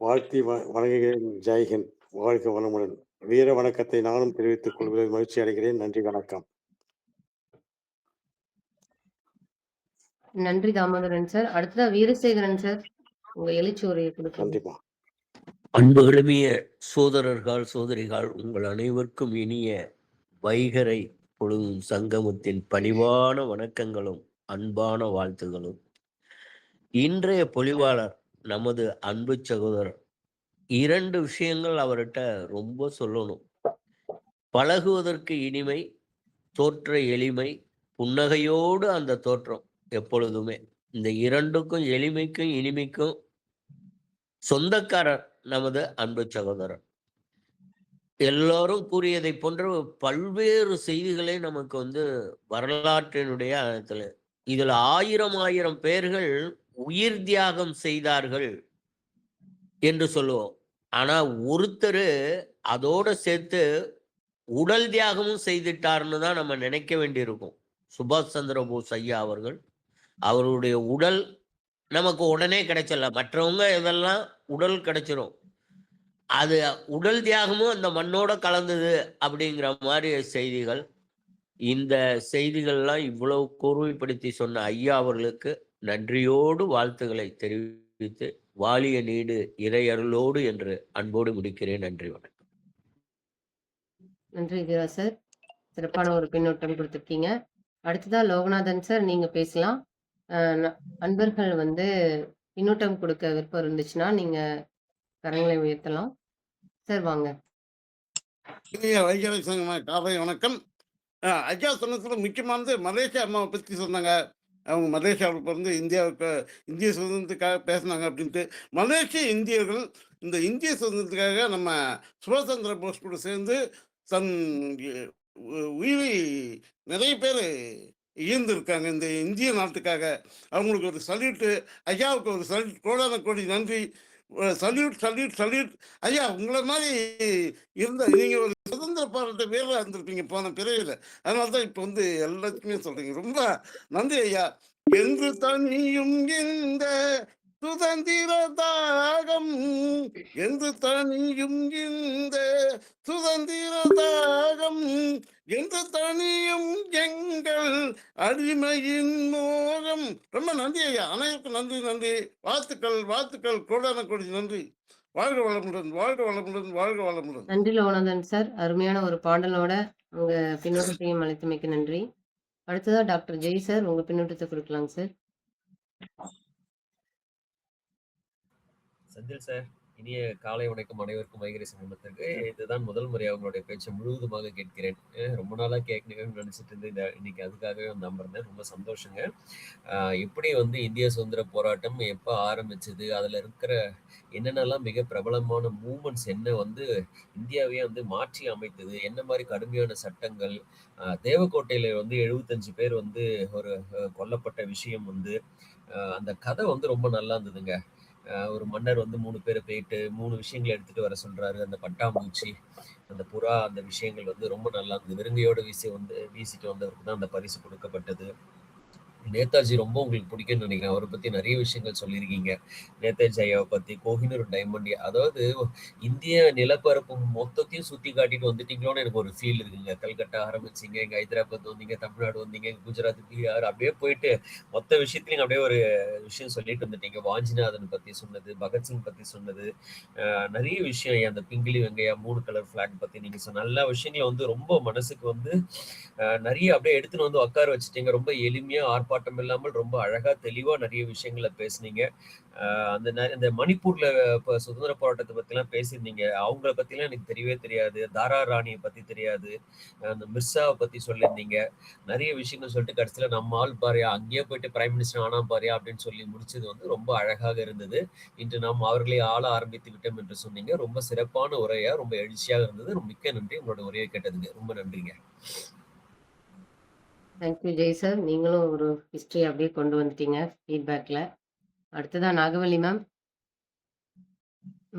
வாழ்த்தி வணங்குகிறேன். ஜெய்ஹிந்த், வாழ்க வளமுடன். வீர வணக்கத்தை நானும் தெரிவித்துக் கொள்வதில் மகிழ்ச்சி அடைகிறேன். நன்றி, வணக்கம். நன்றி தாமோதரன் சார். அடுத்ததா வீரசேகரன் சார், உங்க எழுச்சி உரையை கொடுக்க. நன்றிமா. அன்புகளுமிய சோதரர்கள் சோதரிகள், உங்கள் அனைவருக்கும் இனிய வைகரை பொழுதும் சங்கமத்தின் பணிவான வணக்கங்களும் அன்பான வாழ்த்துகளும். இன்றைய பொழிவாளர் நமது அன்பு சகோதரர் 2 விஷயங்கள் அவர்கிட்ட ரொம்ப சொல்லணும். பழகுவதற்கு இனிமை, தோற்ற எளிமை, புன்னகையோடு அந்த தோற்றம் எப்பொழுதுமே. இந்த 2க்கும் எளிமைக்கும் இனிமைக்கும் சொந்தக்காரர் நமது அன்பு சகோதரர். எல்லாரும் கூறியதைப் போன்ற பல்வேறு செய்திகளை நமக்கு வரலாற்றினுடைய இதுல 1000 பேர்கள் உயிர் தியாகம் செய்தார்கள் என்று சொல்லுவோம். ஆனா ஒருத்தரு அதோட சேர்த்து உடல் தியாகமும் செய்துட்டார்ன்னு தான் நம்ம நினைக்க வேண்டியிருக்கும். சுபாஷ் சந்திர போஸ் ஐயா அவர்கள், அவருடைய உடல் நமக்கு உடனே கிடைச்சல. மற்றவங்க இதெல்லாம் உடல் கிடைச்சிரும். அது உடல் தியாகமும் அந்த மண்ணோட கலந்தது அப்படிங்கிற மாதிரி செய்திகள். இந்த செய்திகள்லாம் இவ்வளவு கூர்மைப்படுத்தி சொன்ன ஐயா அவர்களுக்கு நன்றியோடு வாழ்த்துக்களை தெரிவித்து, வாழிய நீடு இறையருளோடு என்று அன்போடு முடிக்கிறேன். நன்றி, வணக்கம். நன்றி தீரா சார். சிறப்பான ஒரு பின்னூட்டம் கொடுத்துருக்கீங்க. அடுத்ததா லோகநாதன் சார், நீங்க பேசலாம். அன்பர்கள் பின்னூட்டம் கொடுக்க விருப்பம் இருந்துச்சுன்னா நீங்க கரங்களை உயர்த்தலாம். சார் வாங்க. வைகரை சங்கம் காலை வணக்கம். ஐயா சொன்னதுல முக்கியமானது மலேசியா அம்மாவை பற்றி சொன்னாங்க. அவங்க மலேசியாவில் பிறந்து இந்தியாவுக்கு இந்திய சுதந்திரத்துக்காக பேசினாங்க அப்படின்ட்டு. மலேசிய இந்தியர்கள் இந்த இந்திய சுதந்திரத்துக்காக நம்ம சுபாஷ் சந்திர போஸ் கூட சேர்ந்து தன் உயிரை நிறைய பேர் இயந்திருக்காங்க இந்த இந்திய நாட்டுக்காக. அவங்களுக்கு ஒரு சல்யூட்டு, ஐயாவுக்கு ஒரு சல்யூட், கோடான கோடி நன்றி. Salute salute salute. ஐயா உங்களை மாதிரி இருந்த நீங்க ஒரு சுதந்திர போராட்ட வீரராக இருந்திருப்பீங்க போன பிறவியில். அதனால தான் இப்போ எல்லாத்துக்குமே சொல்றீங்க. ரொம்ப நன்றி ஐயா. என்று தனியும் இந்த சுதந்திர தாகம், என்று தனியும் இந்த சுதந்திர தாகம், என்று தனியும் எங்கள் அடிமையின் மோகம். ரொம்ப நன்றி ஐயா. அனைவருக்கும் நன்றி நன்றி. வாழ்த்துக்கள் வாழ்த்துக்கள், கோடான கோடி நன்றி. வாழ்க வளமுடன், வாழ்க வளமுடன், வாழ்க வளமுடன். நன்றி லோகநாதன் சார். அருமையான ஒரு பாடலோட உங்க பின்னூட்டத்தையும் அழைத்தமைக்கு நன்றி. அடுத்ததா டாக்டர் ஜெய் சார், உங்க பின்னூட்டத்தை கொடுக்கலாங்க சார். செந்தில் சார், இனிய காலை வணக்கம் அனைவருக்கும். வைகரை சங்கமத்திற்கு இதுதான் முதல் முறை அவங்களுடைய பேச்சை முழுவதுமாக கேட்கிறேன். ரொம்ப நாளா கேட்கணும்னு நினைச்சிட்டு இருந்து இன்னைக்கு அதுக்காகவே அமர்ந்தேன். ரொம்ப சந்தோஷங்க. எப்படி இந்திய சுதந்திர போராட்டம் எப்போ ஆரம்பிச்சது, அதுல இருக்கிற என்னென்னலாம் மிக பிரபலமான மூமெண்ட்ஸ் என்ன இந்தியாவையே மாற்றி அமைத்தது, என்ன மாதிரி கடுமையான சட்டங்கள், தேவக்கோட்டையில 75 பேர் ஒரு கொல்லப்பட்ட விஷயம் அந்த கதை ரொம்ப நல்லா இருந்ததுங்க. ஒரு மன்னர் 3 பேரை போயிட்டு 3 விஷயங்களை எடுத்துட்டு வர சொல்றாரு. அந்த பட்டாம்பூச்சி, அந்த புறா, அந்த விஷயங்கள் ரொம்ப நல்லா இருந்தது. வெறுங்கையோட வீசிட்டு வந்தவருக்கு தான் அந்த பரிசு கொடுக்கப்பட்டது. நேதாஜி ரொம்ப உங்களுக்கு பிடிக்கும்னு நினைக்கிறேன். அவரை பத்தி நிறைய விஷயங்கள் சொல்லியிருக்கீங்க. நேதாஜி ஐயாவை பத்தி, கோஹினூர் டைமண்ட், அதாவது இந்திய நிலப்பரப்பு மொத்தத்தையும் சுத்தி காட்டிட்டு வந்துட்டீங்களோன்னு எனக்கு ஒரு ஃபீல் இருக்குங்க. கல்கட்டா ஆரம்பிச்சிங்க, இங்க ஹைதராபாத் வந்தீங்க, தமிழ்நாடு வந்தீங்க, குஜராத், பீகார், அப்படியே போயிட்டு மொத்த விஷயத்துலையும் அப்படியே ஒரு விஷயம் சொல்லிட்டு வந்துட்டீங்க. வாஞ்சிநாதன் பத்தி சொன்னது, பகத்சிங் பத்தி சொன்னது, நிறைய விஷயம். அந்த பிங்கிலி வெங்கையா 3 கலர் பிளாக் பத்தி நீங்க சொன்ன நல்ல விஷயங்களை ரொம்ப மனசுக்கு நிறைய அப்படியே எடுத்துன்னு உட்கார வச்சுட்டீங்க. ரொம்ப எளிமையா ஆர்ப்பாட்டம் இல்லாமல் ரொம்ப அழகா தெளிவா நிறைய விஷயங்களை பேசுனீங்க. அந்த மணிப்பூர்ல இப்ப சுதந்திர போராட்டத்தை பத்தி எல்லாம் பேசியிருந்தீங்க. அவங்கள பத்தி எல்லாம் எனக்கு தெரியவே தெரியாது. தாரா ராணியை பத்தி தெரியாது. அந்த மிர்சாவை பத்தி சொல்லியிருந்தீங்க. நிறைய விஷயங்கள் சொல்லிட்டு கடைசியில நம்ம ஆள் பாரியா, அங்கேயே போயிட்டு பிரைம் மினிஸ்டர் ஆனா பாரியா அப்படின்னு சொல்லி முடிச்சது ரொம்ப அழகாக இருந்தது. இன்று நாம் அவர்களை ஆள ஆரம்பித்து விட்டோம் என்று சொன்னீங்க. ரொம்ப சிறப்பான உரையா, ரொம்ப எழுச்சியாக இருந்தது. மிக்க நன்றி உங்களோட உரையை கேட்டதுக்கு. ரொம்ப நன்றிங்க. Thank you Jai sir. நீங்களும் ஒரு ஹிஸ்டரி அப்படியே கொண்டு வந்துட்டீங்க ஃபீட்பேக்ல. அடுத்ததா நாகவல்லி மேம்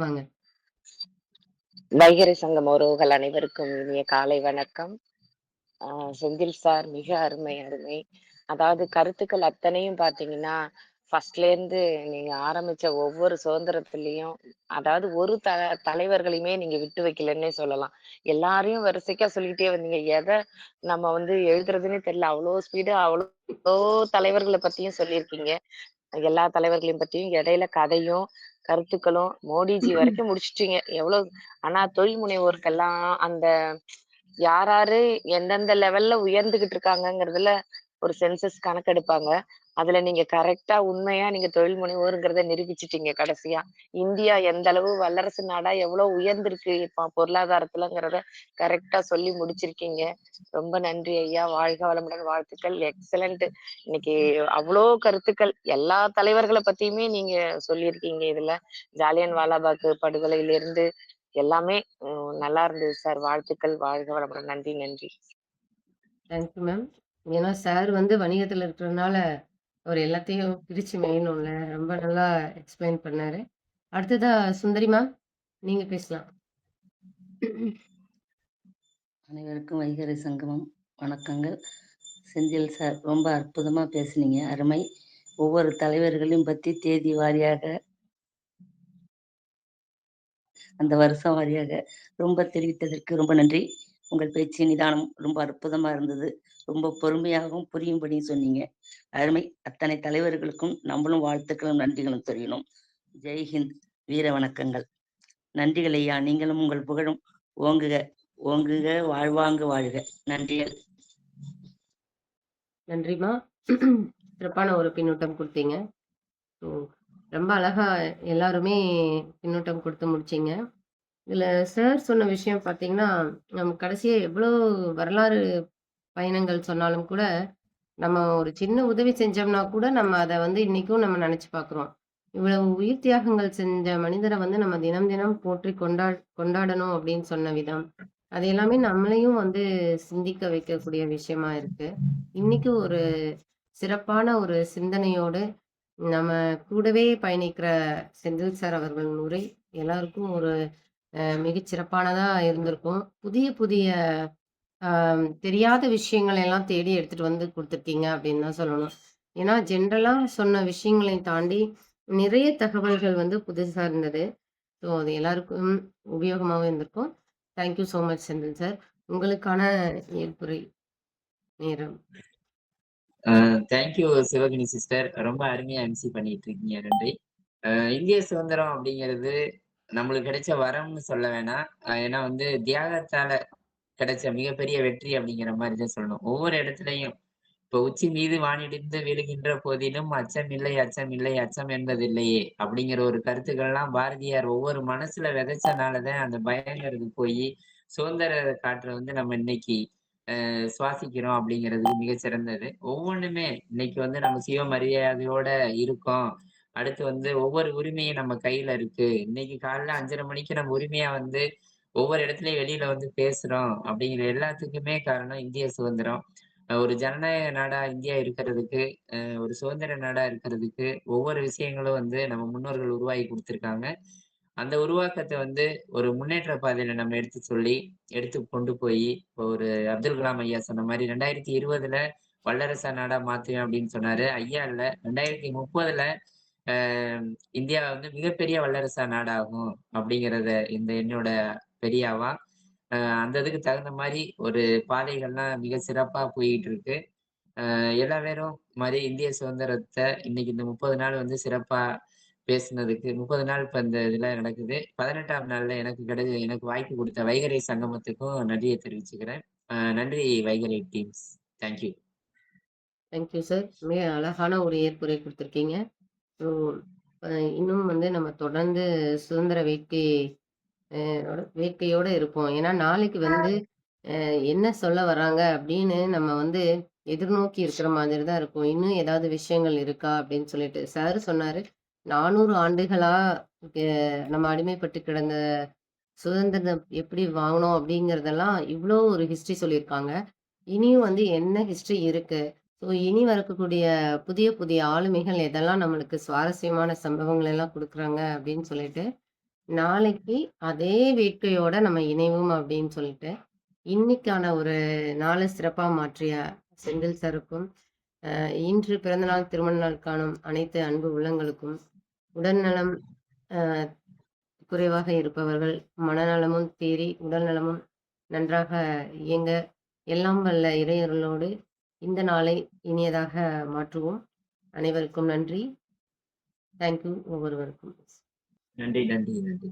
வாங்க. வைகரை சங்கம் உறவுகள் அனைவருக்கும் இனிய காலை வணக்கம். செந்தில் சார் மிக அருமை அருமை. அதாவது கருத்துக்கள் அத்தனையும் பாத்தீங்கன்னா ஃபர்ஸ்ட்ல இருந்து நீங்க ஆரம்பிச்ச ஒவ்வொரு சுதந்திரத்திலையும் அதாவது ஒரு தலைவர்களையுமே நீங்க விட்டு வைக்கலன்னே சொல்லலாம். எல்லாரையும் வரிசைக்கா சொல்லிட்டே வந்தீங்க. எதை நம்ம எழுதுறதுன்னே தெரியல. அவ்வளோ ஸ்பீடு, அவ்வளோ தலைவர்களை பத்தியும் சொல்லியிருக்கீங்க. எல்லா தலைவர்களையும் பத்தியும் இடையில கதையும் கருத்துக்களும் மோடிஜி வரைக்கும் முடிச்சிட்டீங்க. எவ்வளவு ஆனா தொழில் முனைவோருக்கெல்லாம் அந்த யாராரு எந்தெந்த லெவல்ல உயர்ந்துகிட்டு இருக்காங்கங்கிறதுல ஒரு சென்சஸ் கணக்கெடுப்பாங்க. அதுல நீங்க கரெக்டா உண்மையா நீங்க தொழில் முனைவோருங்கிறத நிரூபிச்சிட்டீங்க கடைசியா. இந்தியா எந்த அளவு வல்லரசு நாடா எவ்வளவு உயர்ந்திருக்கு இப்ப பொருளாதாரத்துலங்கிறத கரெக்டா சொல்லி முடிச்சிருக்கீங்க. ரொம்ப நன்றி ஐயா. வாழ்க வளமுடன். வாழ்த்துக்கள். எக்ஸலண்ட். இன்னைக்கு அவ்வளோ கருத்துக்கள் எல்லா தலைவர்களை பத்தியுமே நீங்க சொல்லியிருக்கீங்க. இதுல ஜாலியன் வாலாபாக் படுகொலையிலிருந்து எல்லாமே நல்லா இருந்தது சார். வாழ்த்துக்கள். வாழ்க வளமுடன். நன்றி, நன்றி. Thank you ma'am. ஏன்னா சார் வந்து வணிகத்துல இருக்கிறதுனால, அவர் எல்லாத்தையும் பிரிச்சு மேயணும்ல. ரொம்ப நல்லா எக்ஸ்பிளைன் பண்ணாரு. அடுத்ததா சுந்தரி மேம், நீங்க பேசலாம். அனைவருக்கும் வைகறை சங்கமம் வணக்கங்கள். செந்தில் சார் ரொம்ப அற்புதமா பேசுனீங்க, அருமை. ஒவ்வொரு தலைவர்களையும் பத்தி தேதி வாரியாக, அந்த வருஷம் வாரியாக ரொம்ப தெரிவித்ததற்கு ரொம்ப நன்றி. உங்கள் பேச்சு நிதானம் ரொம்ப அற்புதமா இருந்தது. ரொம்ப பொறுமையாகவும் புரியும்படியும் சொன்னீங்க, அருமை. அத்தனை தலைவர்களுக்கும் நம்மளும் வாழ்த்துக்களும் நன்றிகளும் தெரியணும். ஜெய்ஹிந்த், வீர வணக்கங்கள். நன்றிகள் ஐயா. நீங்களும் உங்கள் புகழும் ஓங்குக ஓங்குக, வாழ்வாங்கு வாழ்க. நன்றிகள். நன்றிம்மா. சிறப்பான ஒரு பின்னூட்டம் கொடுத்தீங்க. ஸோ ரொம்ப அழகா எல்லாருமே பின்னூட்டம் கொடுத்து முடிச்சீங்க. இதுல சார் சொன்ன விஷயம் பார்த்தீங்கன்னா, நம்ம கடைசியா எவ்வளோ வரலாறு பயணங்கள் சொன்னாலும் கூட, நம்ம ஒரு சின்ன உதவி செஞ்சோம்னா கூட, நம்ம அத வந்து இன்னைக்கும் நம்ம நெனச்சு பார்க்குறோம். இவ்வளவு உயிர் தியாகங்கள் செஞ்ச மனிதர வந்து நம்ம தினம் தினம் போற்றி கொண்டாடணும் அப்படின்னு சொன்ன விதம், அது எல்லாமே நம்மளையும் வந்து சிந்திக்க வைக்கக்கூடிய விஷயமா இருக்கு. இன்னைக்கு ஒரு சிறப்பான ஒரு சிந்தனையோடு, நம்ம கூடவே பயணிக்கிற செந்தில் சார் அவர்களின் உரை எல்லாருக்கும் ஒரு மிகச் சிறப்பானதா இருந்திருக்கும். புதிய புதிய தெரியாத விஷயங்கள் எல்லாம் தேடி எடுத்துட்டு வந்து குடுத்துருக்கீங்க அப்படின்னு தான் சொல்லணும். ஏன்னா ஜென்ரலா சொன்ன விஷயங்களையும் தாண்டி நிறைய தகவல்கள் வந்து புதுசா இருந்தது. ஸோ அது எல்லாருக்கும் உபயோகமாவும் இருந்திருக்கும். Thank you so much Senthil sir. உங்களுக்கான ஏற்புரை நேரம். Thank you Sivagini sister. ரொம்ப அருமையா எம்சி பண்ணிட்டு இருக்கீங்க. நன்றி. இந்திய சுதந்திரம் அப்படிங்கிறது நம்மளுக்கு கிடைச்ச வரம்னு சொல்ல வேணாம். ஏன்னா வந்து தியாகத்தால கிடைச்ச மிகப்பெரிய வெற்றி அப்படிங்கிற மாதிரி தான் சொல்லணும். ஒவ்வொரு இடத்துலயும் இப்ப உச்சி மீது வானிடிந்து விழுகின்ற போதிலும் அச்சம் இல்லை, அச்சம் இல்லை, அச்சம் என்பதில்லையே அப்படிங்கிற ஒரு கருத்துக்கள்லாம் பாரதியார் ஒவ்வொரு மனசுல விதைச்சனாலதான் அந்த பயங்கிறது போய் சுதந்திர காற்றை வந்து நம்ம இன்னைக்கு சுவாசிக்கிறோம் அப்படிங்கிறதுக்கு மிகச் சிறந்தது. ஒவ்வொன்னுமே இன்னைக்கு வந்து நம்ம சுயமரியாதையோட இருக்கோம். அடுத்து வந்து ஒவ்வொரு உரிமையும் நம்ம கையில இருக்கு. இன்னைக்கு காலையில 5:30 மணிக்கு நம்ம உரிமையா வந்து ஒவ்வொரு இடத்துலயும் வெளியில வந்து பேசுறோம் அப்படிங்கிற எல்லாத்துக்குமே காரணம் இந்திய சுதந்திரம். ஒரு ஜனநாயக நாடா இந்தியா இருக்கிறதுக்கு, ஒரு சுதந்திர நாடா இருக்கிறதுக்கு ஒவ்வொரு விஷயங்களும் வந்து நம்ம முன்னோர்கள் உருவாக்கி குடுத்திருக்காங்க. அந்த உருவாக்கத்த வந்து ஒரு முன்னேற்ற பாதையில நம்ம எடுத்து சொல்லி, எடுத்து கொண்டு போயி, இப்போ ஒரு அப்துல் கலாம் ஐயா சொன்ன மாரி 2020ல வல்லரசு நாடா மாத்துவேன் அப்படின்னு சொன்னாரு. ஐயா இல்ல 2030ல அ இந்தியா வந்து மிகப்பெரிய வல்லரசா நாடாகும் அப்படிங்கிறத இந்த என்னோட பெரிய அவா. அந்த இதுக்கு தகுந்த மாரி ஒரு பாதைகள்லாம் மிக சிறப்பா போயிட்டு இருக்கு. எல்லா பேரும் மாரி இந்திய சுதந்திரத்த இன்னைக்கு இந்த 30 நாள் வந்து சிறப்பா பேசுனதுக்கு 30 நாள் இப்ப இந்த இதுல நடக்குது. 18ஆம் நாள்ல எனக்கு வாய்ப்பு குடுத்த வைகறை சங்கமத்துக்கும் நன்றிய தெரிவிச்சுக்கிறேன். நன்றி Vaigarai teams. Thank you. Thank you sir. மிக அழகான ஒரு ஏற்புரை குடுத்துருக்கீங்க. ஸோ இன்னும் வந்து நம்ம தொடர்ந்து சுதந்திர வேட்கையோட இருப்போம். ஏன்னா நாளைக்கு வந்து என்ன சொல்ல வராங்க அப்படின்னு நம்ம வந்து எதிர்நோக்கி இருக்கிற மாதிரி தான் இருக்கும். இன்னும் ஏதாவது விஷயங்கள் இருக்கா அப்படின்னு சொல்லிட்டு. சார் சொன்னாரு, 400 ஆண்டுகளா நம்ம அடிமைப்பட்டு கிடந்த சுதந்திரம் எப்படி வாங்கினோம் அப்படிங்கிறதெல்லாம் இவ்வளோ ஒரு ஹிஸ்ட்ரி சொல்லியிருக்காங்க. இனியும் வந்து என்ன ஹிஸ்ட்ரி இருக்கு? ஸோ இனி வரக்கூடிய புதிய புதிய ஆளுமைகள் எதெல்லாம் நம்மளுக்கு சுவாரஸ்யமான சம்பவங்கள் எல்லாம் குடுக்குறாங்க அப்படின்னு சொல்லிட்டு, நாளைக்கு அதே வேட்கையோட நம்ம இணைவோம் அப்படின்னு சொல்லிட்டு, இன்னைக்கான ஒரு நாள சிறப்பா மாற்றிய செந்தில் சாருக்கும், இன்று பிறந்தநாள், திருமண நாள் காணும் அனைத்து அன்பு உள்ளங்களுக்கும், உடல்நலம் அ குறைவாக இருப்பவர்கள் மனநலமும் தேறி உடல் நலமும் நன்றாக இயங்க எல்லாம் வல்ல இறையருளோடு இந்த நாளை இனியதாக மாற்றுவோம். அனைவருக்கும் நன்றி. தேங்க்யூ ஒவ்வொருவருக்கும். நன்றி, நன்றி, நன்றி.